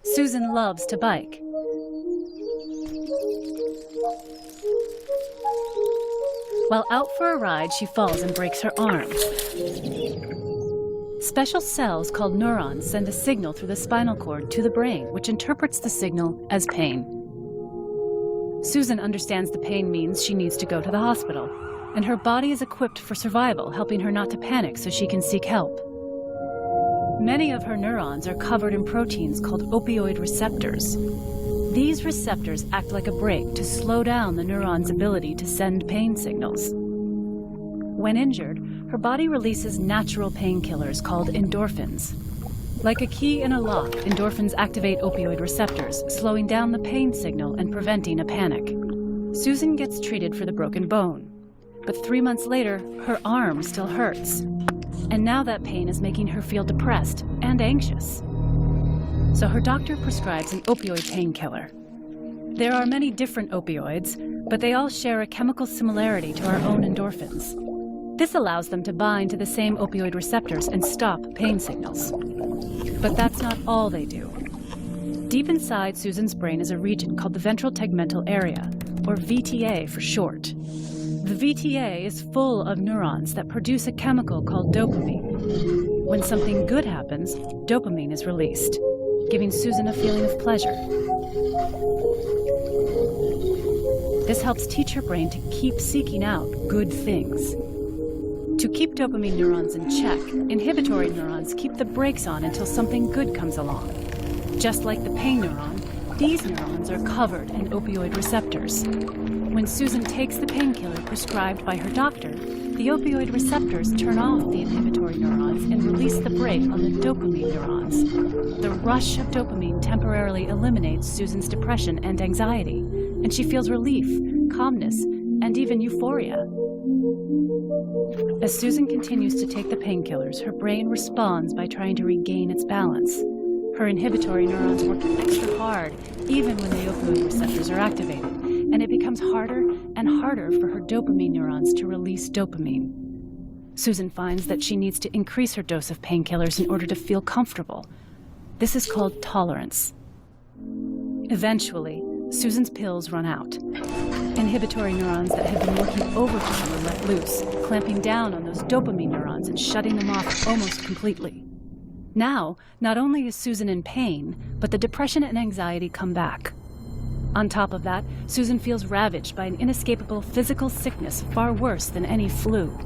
[SPEAKER 19] Susan loves to bike. While out for a ride, she falls and breaks her arm. Special cells called neurons send a signal through the spinal cord to the brain, which interprets the signal as pain. Susan understands the pain means she needs to go to the hospital, and her body is equipped for survival, helping her not to panic so she can seek help. Many of her neurons are covered in proteins called opioid receptors. These receptors act like a brake to slow down the neuron's ability to send pain signals. When injured, her body releases natural painkillers called endorphins. Like a key in a lock, endorphins activate opioid receptors, slowing down the pain signal and preventing a panic. Susan gets treated for the broken bone, but 3 months later, her arm still hurts. And now that pain is making her feel depressed and anxious. So her doctor prescribes an opioid painkiller. There are many different opioids, but they all share a chemical similarity to our own endorphins. This allows them to bind to the same opioid receptors and stop pain signals. But that's not all they do. Deep inside Susan's brain is a region called the ventral tegmental area, or VTA for short. The VTA is full of neurons that produce a chemical called dopamine. When something good happens, dopamine is released, giving Susan a feeling of pleasure. This helps teach her brain to keep seeking out good things. To keep dopamine neurons in check, inhibitory neurons keep the brakes on until something good comes along. Just like the pain neuron, these neurons are covered in opioid receptors. When Susan takes the painkiller prescribed by her doctor, the opioid receptors turn off the inhibitory neurons and release the brake on the dopamine neurons. The rush of dopamine temporarily eliminates Susan's depression and anxiety, and she feels relief, calmness, and even euphoria. As Susan continues to take the painkillers, her brain responds by trying to regain its balance. Her inhibitory neurons work extra hard, even when the opioid receptors are activated, and it becomes harder and harder for her dopamine neurons to release dopamine. Susan finds that she needs to increase her dose of painkillers in order to feel comfortable. This is called tolerance. Eventually, Susan's pills run out. Inhibitory neurons that had been working overtime are let loose, clamping down on those dopamine neurons and shutting them off almost completely. Now, not only is Susan in pain, but the depression and anxiety come back. On top of that, Susan feels ravaged by an inescapable physical sickness far worse than any flu.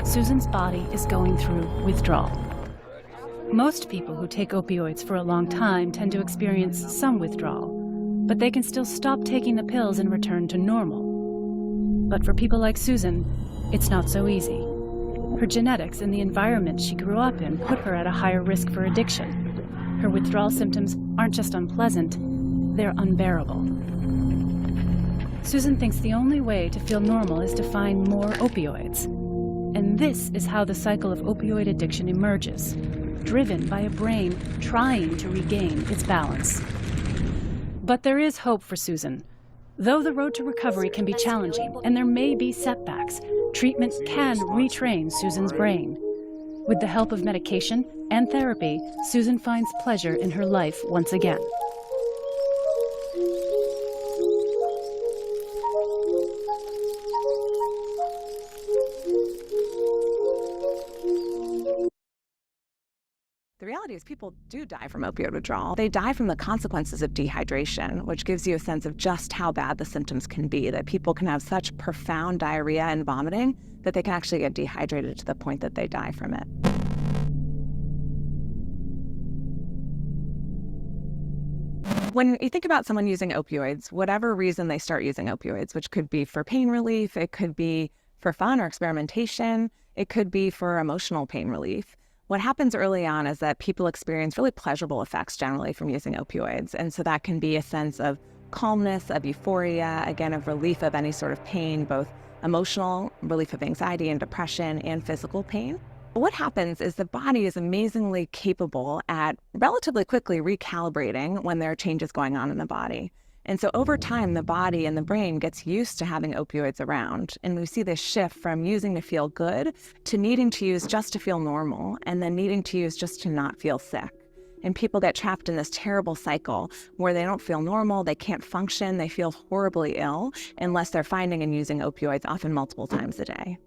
[SPEAKER 19] Susan's body is going through withdrawal. Most people who take opioids for a long time tend to experience some withdrawal, but they can still stop taking the pills and return to normal. But for people like Susan, it's not so easy. Her genetics and the environment she grew up in put her at a higher risk for addiction. Her withdrawal symptoms aren't just unpleasant, they're unbearable. Susan thinks the only way to feel normal is to find more opioids. And this is how the cycle of opioid addiction emerges, driven by a brain trying to regain its balance. But there is hope for Susan. Though the road to recovery can be challenging and there may be setbacks, treatment can retrain Susan's brain. With the help of medication and therapy, Susan finds pleasure in her life once again.
[SPEAKER 21] The reality is people do die from opioid withdrawal. They die from the consequences of dehydration, which gives you a sense of just how bad the symptoms can be, that people can have such profound diarrhea and vomiting that they can actually get dehydrated to the point that they die from it. When you think about someone using opioids, whatever reason they start using opioids, which could be for pain relief, it could be for fun or experimentation, it could be for emotional pain relief. What happens early on is that people experience really pleasurable effects generally from using opioids. And so that can be a sense of calmness, of euphoria, again, of relief of any sort of pain, both emotional, relief of anxiety and depression, and physical pain. What happens is the body is amazingly capable at relatively quickly recalibrating when there are changes going on in the body. And so over time, the body and the brain gets used to having opioids around. And we see this shift from using to feel good to needing to use just to feel normal, and then needing to use just to not feel sick. And people get trapped in this terrible cycle where they don't feel normal, they can't function, they feel horribly ill unless they're finding and using opioids, often multiple times a day.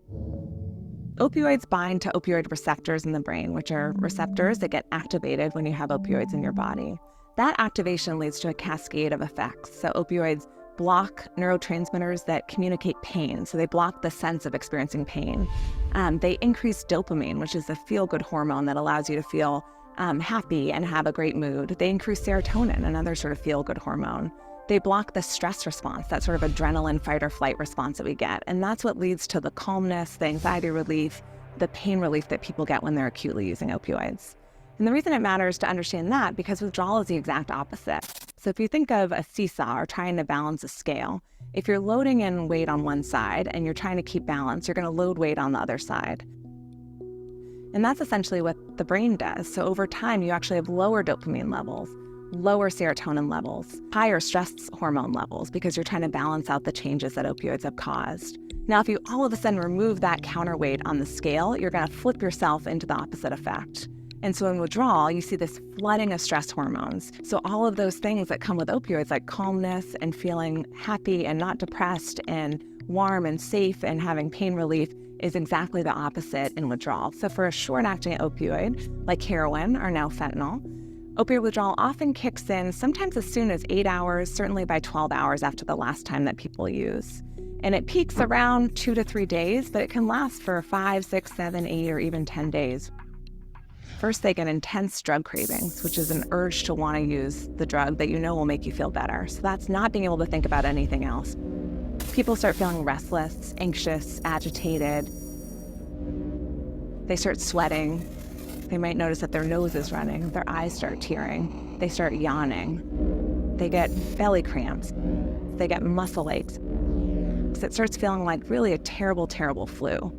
[SPEAKER 21] Opioids bind to opioid receptors in the brain, which are receptors that get activated when you have opioids in your body. That activation leads to a cascade of effects. So opioids block neurotransmitters that communicate pain. So they block the sense of experiencing pain. They increase dopamine, which is the feel-good hormone that allows you to feel happy and have a great mood. They increase serotonin, another sort of feel-good hormone. They block the stress response, that sort of adrenaline fight or flight response that we get. And that's what leads to the calmness, the anxiety relief, the pain relief that people get when they're acutely using opioids. And the reason it matters to understand that, because withdrawal is the exact opposite. So if you think of a seesaw or trying to balance a scale, if you're loading in weight on one side and you're trying to keep balance, you're going to load weight on the other side. And that's essentially what the brain does. So over time, you actually have lower dopamine levels, lower serotonin levels, higher stress hormone levels, because you're trying to balance out the changes that opioids have caused. Now, if you all of a sudden remove that counterweight on the scale, you're going to flip yourself into the opposite effect. And so in withdrawal, you see this flooding of stress hormones. So all of those things that come with opioids, like calmness and feeling happy and not depressed and warm and safe and having pain relief, is exactly the opposite in withdrawal. So for a short-acting opioid, like heroin or now fentanyl, opioid withdrawal often kicks in sometimes as soon as 8 hours, certainly by 12 hours after the last time that people use. And it peaks around 2 to 3 days, but it can last for 5, 6, 7, 8, or even 10 days. First, they get intense drug cravings, which is an urge to want to use the drug that you know will make you feel better. So that's not being able to think about anything else. People start feeling restless, anxious, agitated. They start sweating. They might notice that their nose is running, their eyes start tearing, they start yawning. They get belly cramps. They get muscle aches. It starts feeling like really a terrible, terrible flu.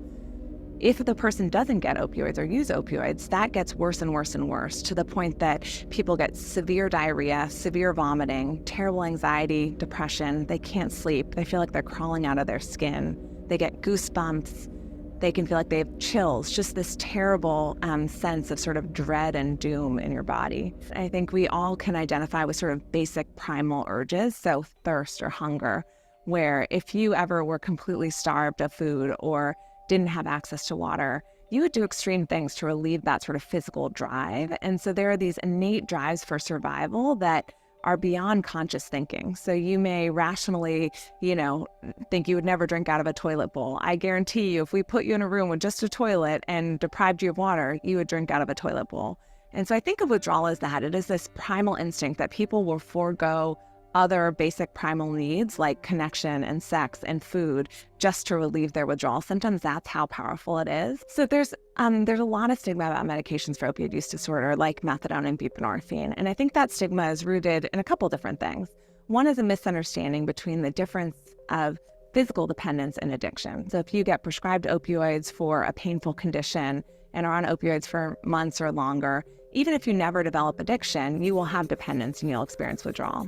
[SPEAKER 21] If the person doesn't get opioids or use opioids, that gets worse and worse and worse, to the point that people get severe diarrhea, severe vomiting, terrible anxiety, depression. They can't sleep. They feel like they're crawling out of their skin. They get goosebumps. They can feel like they have chills, just this terrible sense of sort of dread and doom in your body. I think we all can identify with sort of basic primal urges, so thirst or hunger, where if you ever were completely starved of food or didn't have access to water, you would do extreme things to relieve that sort of physical drive. And so there are these innate drives for survival that are beyond conscious thinking. So you may rationally, think you would never drink out of a toilet bowl. I guarantee you, if we put you in a room with just a toilet and deprived you of water, you would drink out of a toilet bowl. And so I think of withdrawal as that. It is this primal instinct that people will forego other basic primal needs like connection and sex and food just to relieve their withdrawal symptoms. That's how powerful it is. So there's a lot of stigma about medications for opioid use disorder, like methadone and buprenorphine. And I think that stigma is rooted in a couple different things. One is a misunderstanding between the difference of physical dependence and addiction. So if you get prescribed opioids for a painful condition and are on opioids for months or longer, even if you never develop addiction, you will have dependence and you'll experience withdrawal.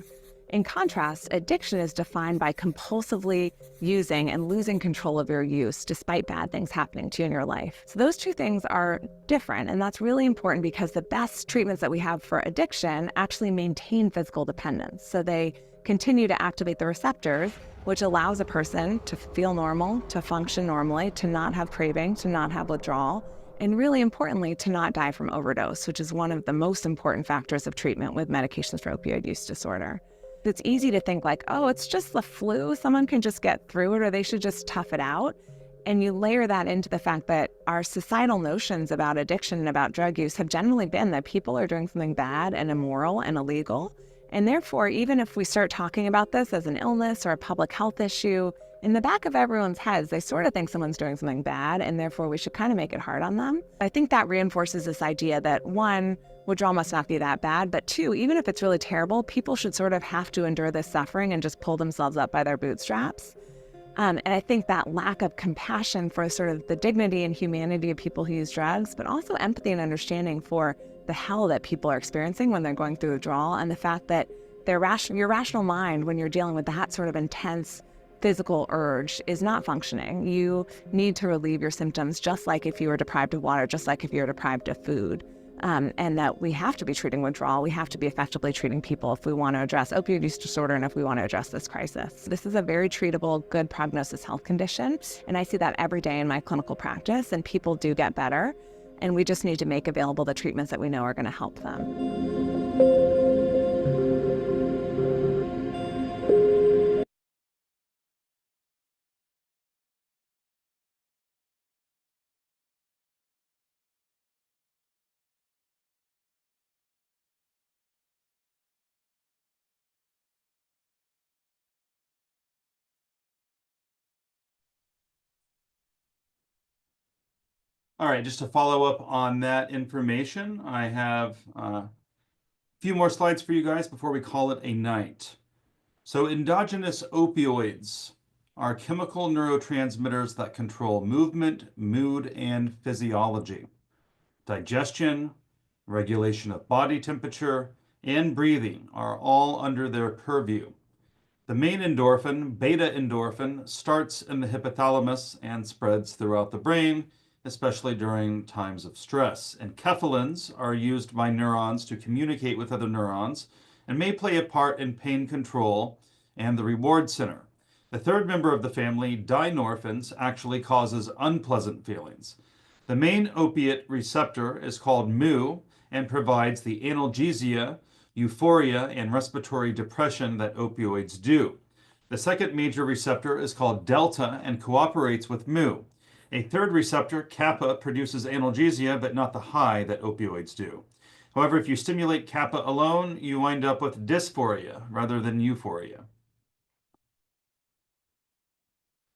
[SPEAKER 21] In contrast, addiction is defined by compulsively using and losing control of your use despite bad things happening to you in your life. So those two things are different, and that's really important because the best treatments that we have for addiction actually maintain physical dependence. So they continue to activate the receptors, which allows a person to feel normal, to function normally, to not have craving, to not have withdrawal, and really importantly, to not die from overdose, which is one of the most important factors of treatment with medications for opioid use disorder. It's easy to think like, oh, it's just the flu. Someone can just get through it, or they should just tough it out. And you layer that into the fact that our societal notions about addiction and about drug use have generally been that people are doing something bad and immoral and illegal. And therefore, even if we start talking about this as an illness or a public health issue, in the back of everyone's heads, they sort of think someone's doing something bad, and therefore we should kind of make it hard on them. I think that reinforces this idea that, one, withdrawal must not be that bad, but two, even if it's really terrible, people should sort of have to endure this suffering and just pull themselves up by their bootstraps. And I think that lack of compassion for sort of the dignity and humanity of people who use drugs, but also empathy and understanding for the hell that people are experiencing when they're going through withdrawal, and the fact that your rational mind, when you're dealing with that sort of intense physical urge, is not functioning. You need to relieve your symptoms, just like if you were deprived of water, just like if you were deprived of food. And that we have to be treating withdrawal. We have to be effectively treating people if we want to address opioid use disorder and if we want to address this crisis. This is a very treatable, good prognosis health condition, and I see that every day in my clinical practice, and people do get better, and we just need to make available the treatments that we know are going to help them.
[SPEAKER 11] All right, just to follow up on that information, I have a few more slides for you guys before we call it a night. So endogenous opioids are chemical neurotransmitters that control movement, mood, and physiology. Digestion, regulation of body temperature, and breathing are all under their purview. The main endorphin, beta endorphin, starts in the hypothalamus and spreads throughout the brain, especially during times of stress. Enkephalins are used by neurons to communicate with other neurons and may play a part in pain control and the reward center. The third member of the family, dynorphins, actually causes unpleasant feelings. The main opiate receptor is called mu and provides the analgesia, euphoria, and respiratory depression that opioids do. The second major receptor is called delta and cooperates with mu. A third receptor, kappa, produces analgesia, but not the high that opioids do. However, if you stimulate kappa alone, you wind up with dysphoria rather than euphoria.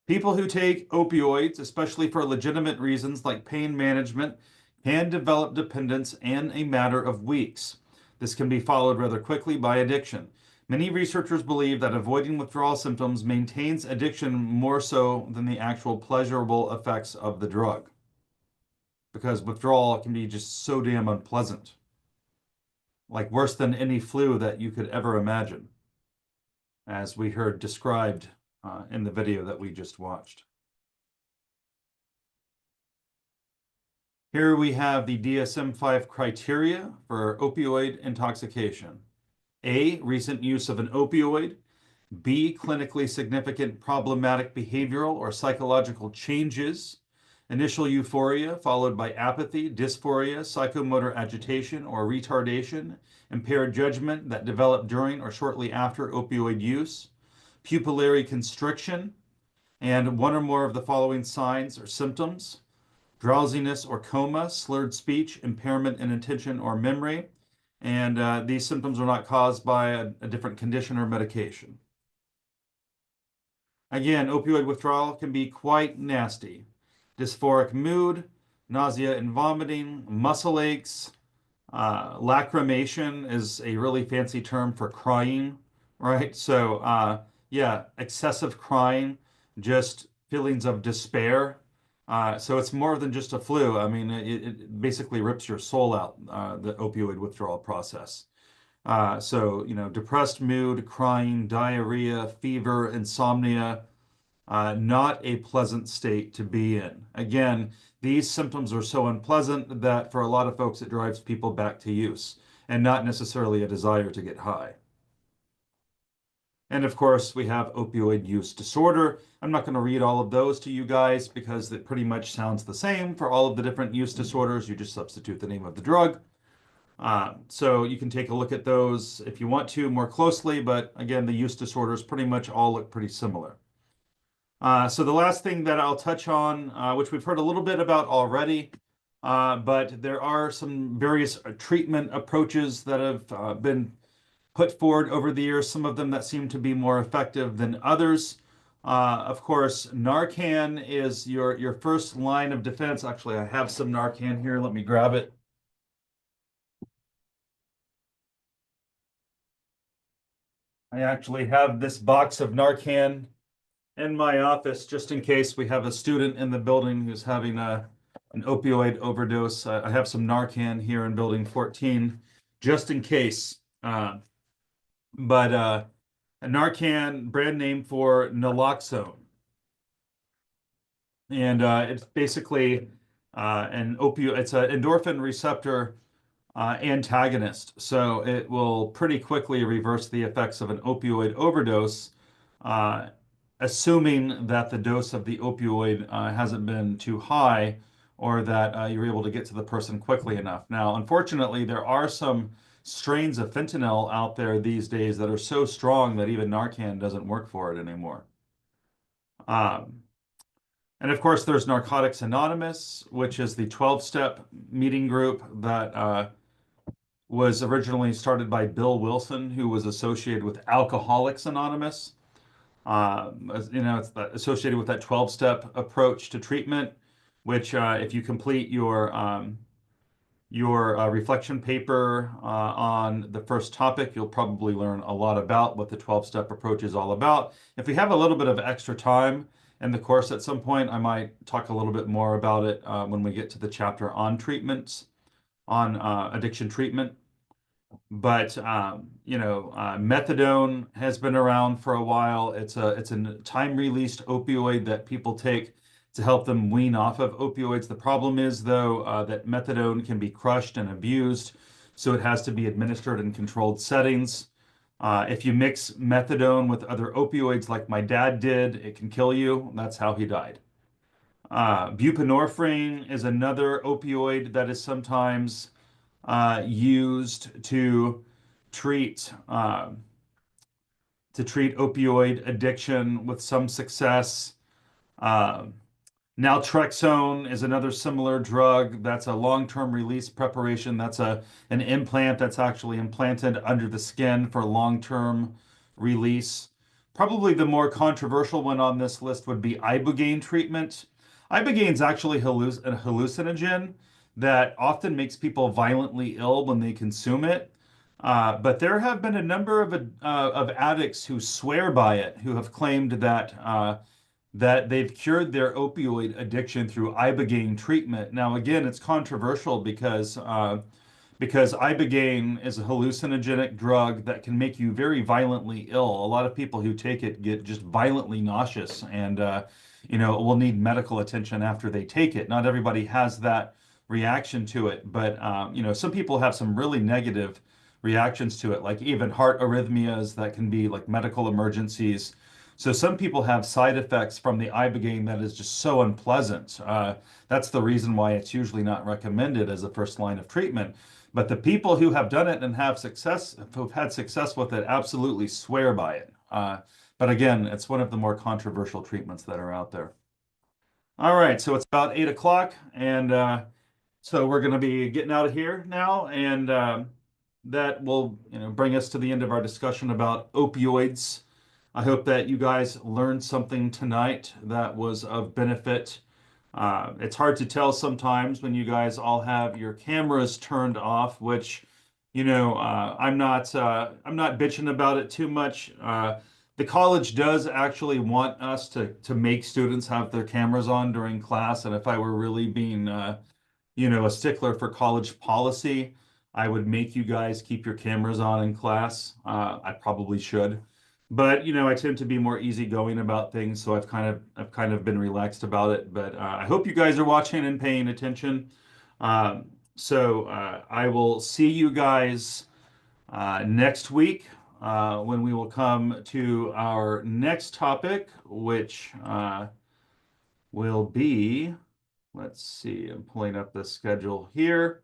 [SPEAKER 11] People who take opioids, especially for legitimate reasons like pain management, can develop dependence in a matter of weeks. This can be followed rather quickly by addiction. Many researchers believe that avoiding withdrawal symptoms maintains addiction more so than the actual pleasurable effects of the drug, because withdrawal can be just so damn unpleasant, like worse than any flu that you could ever imagine, as we heard described in the video that we just watched. Here we have the DSM-5 criteria for opioid intoxication. A, recent use of an opioid. B, clinically significant problematic behavioral or psychological changes. Initial euphoria followed by apathy, dysphoria, psychomotor agitation or retardation, impaired judgment that developed during or shortly after opioid use, pupillary constriction, and one or more of the following signs or symptoms: drowsiness or coma, slurred speech, impairment in attention or memory, and these symptoms are not caused by a different condition or medication. Again, opioid withdrawal can be quite nasty. Dysphoric mood, nausea and vomiting, muscle aches, lacrimation is a really fancy term for crying, right? So yeah, excessive crying, just feelings of despair. So it's more than just a flu. I mean, it basically rips your soul out, the opioid withdrawal process. So, you know, depressed mood, crying, diarrhea, fever, insomnia, not a pleasant state to be in. Again, these symptoms are so unpleasant that for a lot of folks it drives people back to use and not necessarily a desire to get high. And of course, we have opioid use disorder. I'm not going to read all of those to you guys because it pretty much sounds the same for all of the different use disorders. You just substitute the name of the drug. So you can take a look at those if you want to more closely, but again, the use disorders pretty much all look pretty similar. So the last thing that I'll touch on, which we've heard a little bit about already, but there are some various treatment approaches that have been put forward over the years, some of them that seem to be more effective than others. Of course, Narcan is your first line of defense. Actually, I have some Narcan here. Let me grab it. I actually have this box of Narcan in my office just in case we have a student in the building who's having an opioid overdose. I have some Narcan here in building 14 just in case. But a Narcan, brand name for naloxone. And it's basically an opioid, it's an endorphin receptor antagonist. So it will pretty quickly reverse the effects of an opioid overdose, assuming that the dose of the opioid hasn't been too high or that you're able to get to the person quickly enough. Now, unfortunately, there are some strains of fentanyl out there these days that are so strong that even Narcan doesn't work for it anymore. And of course, there's Narcotics Anonymous, which is the 12-step meeting group that was originally started by Bill Wilson, who was associated with Alcoholics Anonymous. It's associated with that 12-step approach to treatment, which if you complete your reflection paper on the first topic, you'll probably learn a lot about what the 12-step approach is all about. If we have a little bit of extra time in the course at some point, I might talk a little bit more about it when we get to the chapter on treatments, on addiction treatment. But methadone has been around for a while. It's a time-released opioid that people take to help them wean off of opioids. The problem is, though, that methadone can be crushed and abused, so it has to be administered in controlled settings. If you mix methadone with other opioids like my dad did, it can kill you. That's how he died. Buprenorphine is another opioid that is sometimes used to treat opioid addiction with some success. Naltrexone is another similar drug that's a long-term release preparation. That's an implant that's actually implanted under the skin for long-term release. Probably the more controversial one on this list would be Ibogaine treatment. Ibogaine is actually a hallucinogen that often makes people violently ill when they consume it. But there have been a number of addicts who swear by it, who have claimed that they've cured their opioid addiction through Ibogaine treatment. Now, again, it's controversial because Ibogaine is a hallucinogenic drug that can make you very violently ill. A lot of people who take it get just violently nauseous and will need medical attention after they take it. Not everybody has that reaction to it, but some people have some really negative reactions to it, like even heart arrhythmias that can be like medical emergencies. So some people have side effects from the Ibogaine that is just so unpleasant. That's the reason why it's usually not recommended as a first line of treatment. But the people who have done it and who've had success with it, absolutely swear by it. But again, it's one of the more controversial treatments that are out there. All right, so it's about 8 o'clock, and so we're going to be getting out of here now, and that will bring us to the end of our discussion about opioids. I hope that you guys learned something tonight that was of benefit. It's hard to tell sometimes when you guys all have your cameras turned off, which, I'm not bitching about it too much. The college does actually want us to make students have their cameras on during class, and if I were really being, a stickler for college policy, I would make you guys keep your cameras on in class. I probably should. But I tend to be more easygoing about things, so I've kind of been relaxed about it. But I hope you guys are watching and paying attention. So I will see you guys next week when we will come to our next topic, which will be, let's see, I'm pulling up the schedule here.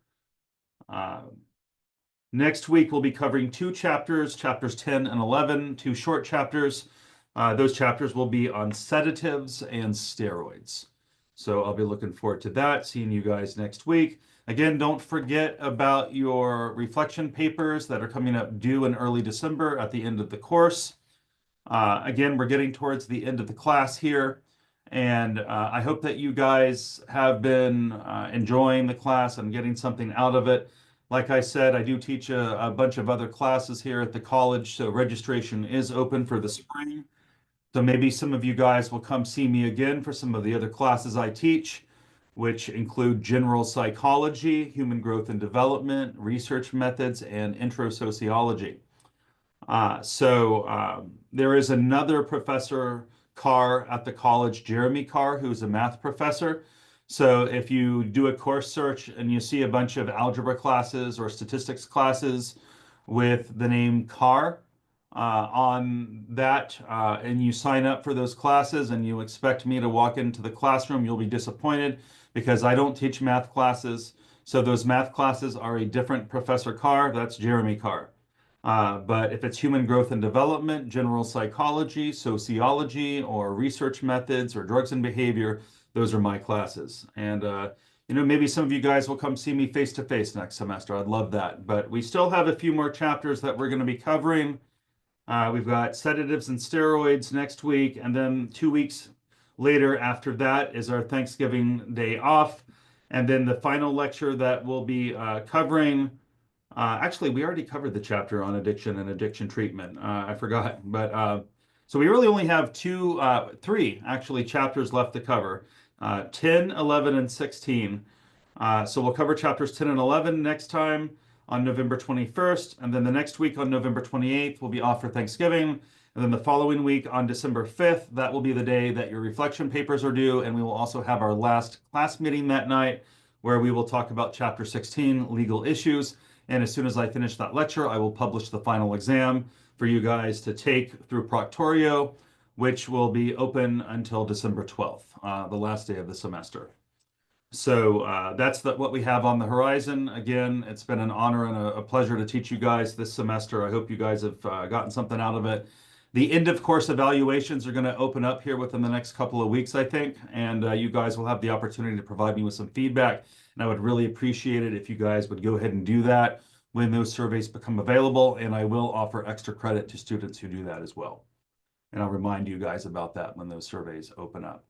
[SPEAKER 11] Next week, we'll be covering two chapters, chapters 10 and 11, two short chapters. Those chapters will be on sedatives and steroids. So I'll be looking forward to that, seeing you guys next week. Again, don't forget about your reflection papers that are coming up due in early December at the end of the course. Again, we're getting towards the end of the class here, and I hope that you guys have been enjoying the class and getting something out of it. Like I said, I do teach a bunch of other classes here at the college, so registration is open for the spring. So maybe some of you guys will come see me again for some of the other classes I teach, which include general psychology, human growth and development, research methods, and intro sociology. There is another Professor Carr at the college, Jeremy Carr, who's a math professor. So if you do a course search and you see a bunch of algebra classes or statistics classes with the name Carr on that, and you sign up for those classes and you expect me to walk into the classroom, you'll be disappointed because I don't teach math classes. So those math classes are a different Professor Carr. That's Jeremy Carr. But if it's human growth and development, general psychology, sociology, or research methods, or drugs and behavior, those are my classes. And, maybe some of you guys will come see me face to face next semester. I'd love that. But we still have a few more chapters that we're going to be covering. We've got sedatives and steroids next week, and then 2 weeks later after that is our Thanksgiving Day off. And then the final lecture that we'll be covering. Actually, we already covered the chapter on addiction and addiction treatment. I forgot, but so we really only have three actually chapters left to cover, 10, 11, and 16. So we'll cover chapters 10 and 11 next time on November 21st, and then the next week on November 28th, we'll be off for Thanksgiving. And then the following week on December 5th, that will be the day that your reflection papers are due, and we will also have our last class meeting that night where we will talk about chapter 16, legal issues. And as soon as I finish that lecture, I will publish the final exam for you guys to take through Proctorio, which will be open until December 12th, the last day of the semester. So that's what we have on the horizon. Again, it's been an honor and a pleasure to teach you guys this semester. I hope you guys have gotten something out of it. The end of course evaluations are going to open up here within the next couple of weeks, I think, and you guys will have the opportunity to provide me with some feedback. And I would really appreciate it if you guys would go ahead and do that when those surveys become available. And I will offer extra credit to students who do that as well. And I'll remind you guys about that when those surveys open up.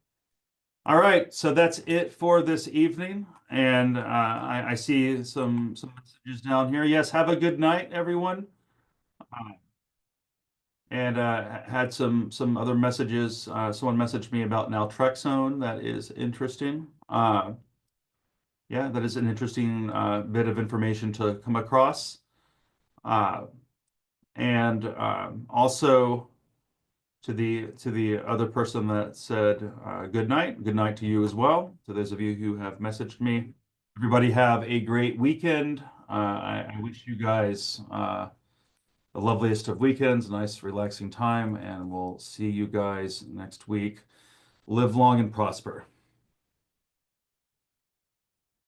[SPEAKER 11] All right, so that's it for this evening. And I see some messages down here. Yes, have a good night, everyone. And had some other messages. Someone messaged me about naltrexone. That is interesting. Yeah, that is an interesting bit of information to come across. And also to the other person that said good night to you as well. To those of you who have messaged me, everybody have a great weekend. I wish you guys the loveliest of weekends, nice relaxing time, and we'll see you guys next week. Live long and prosper.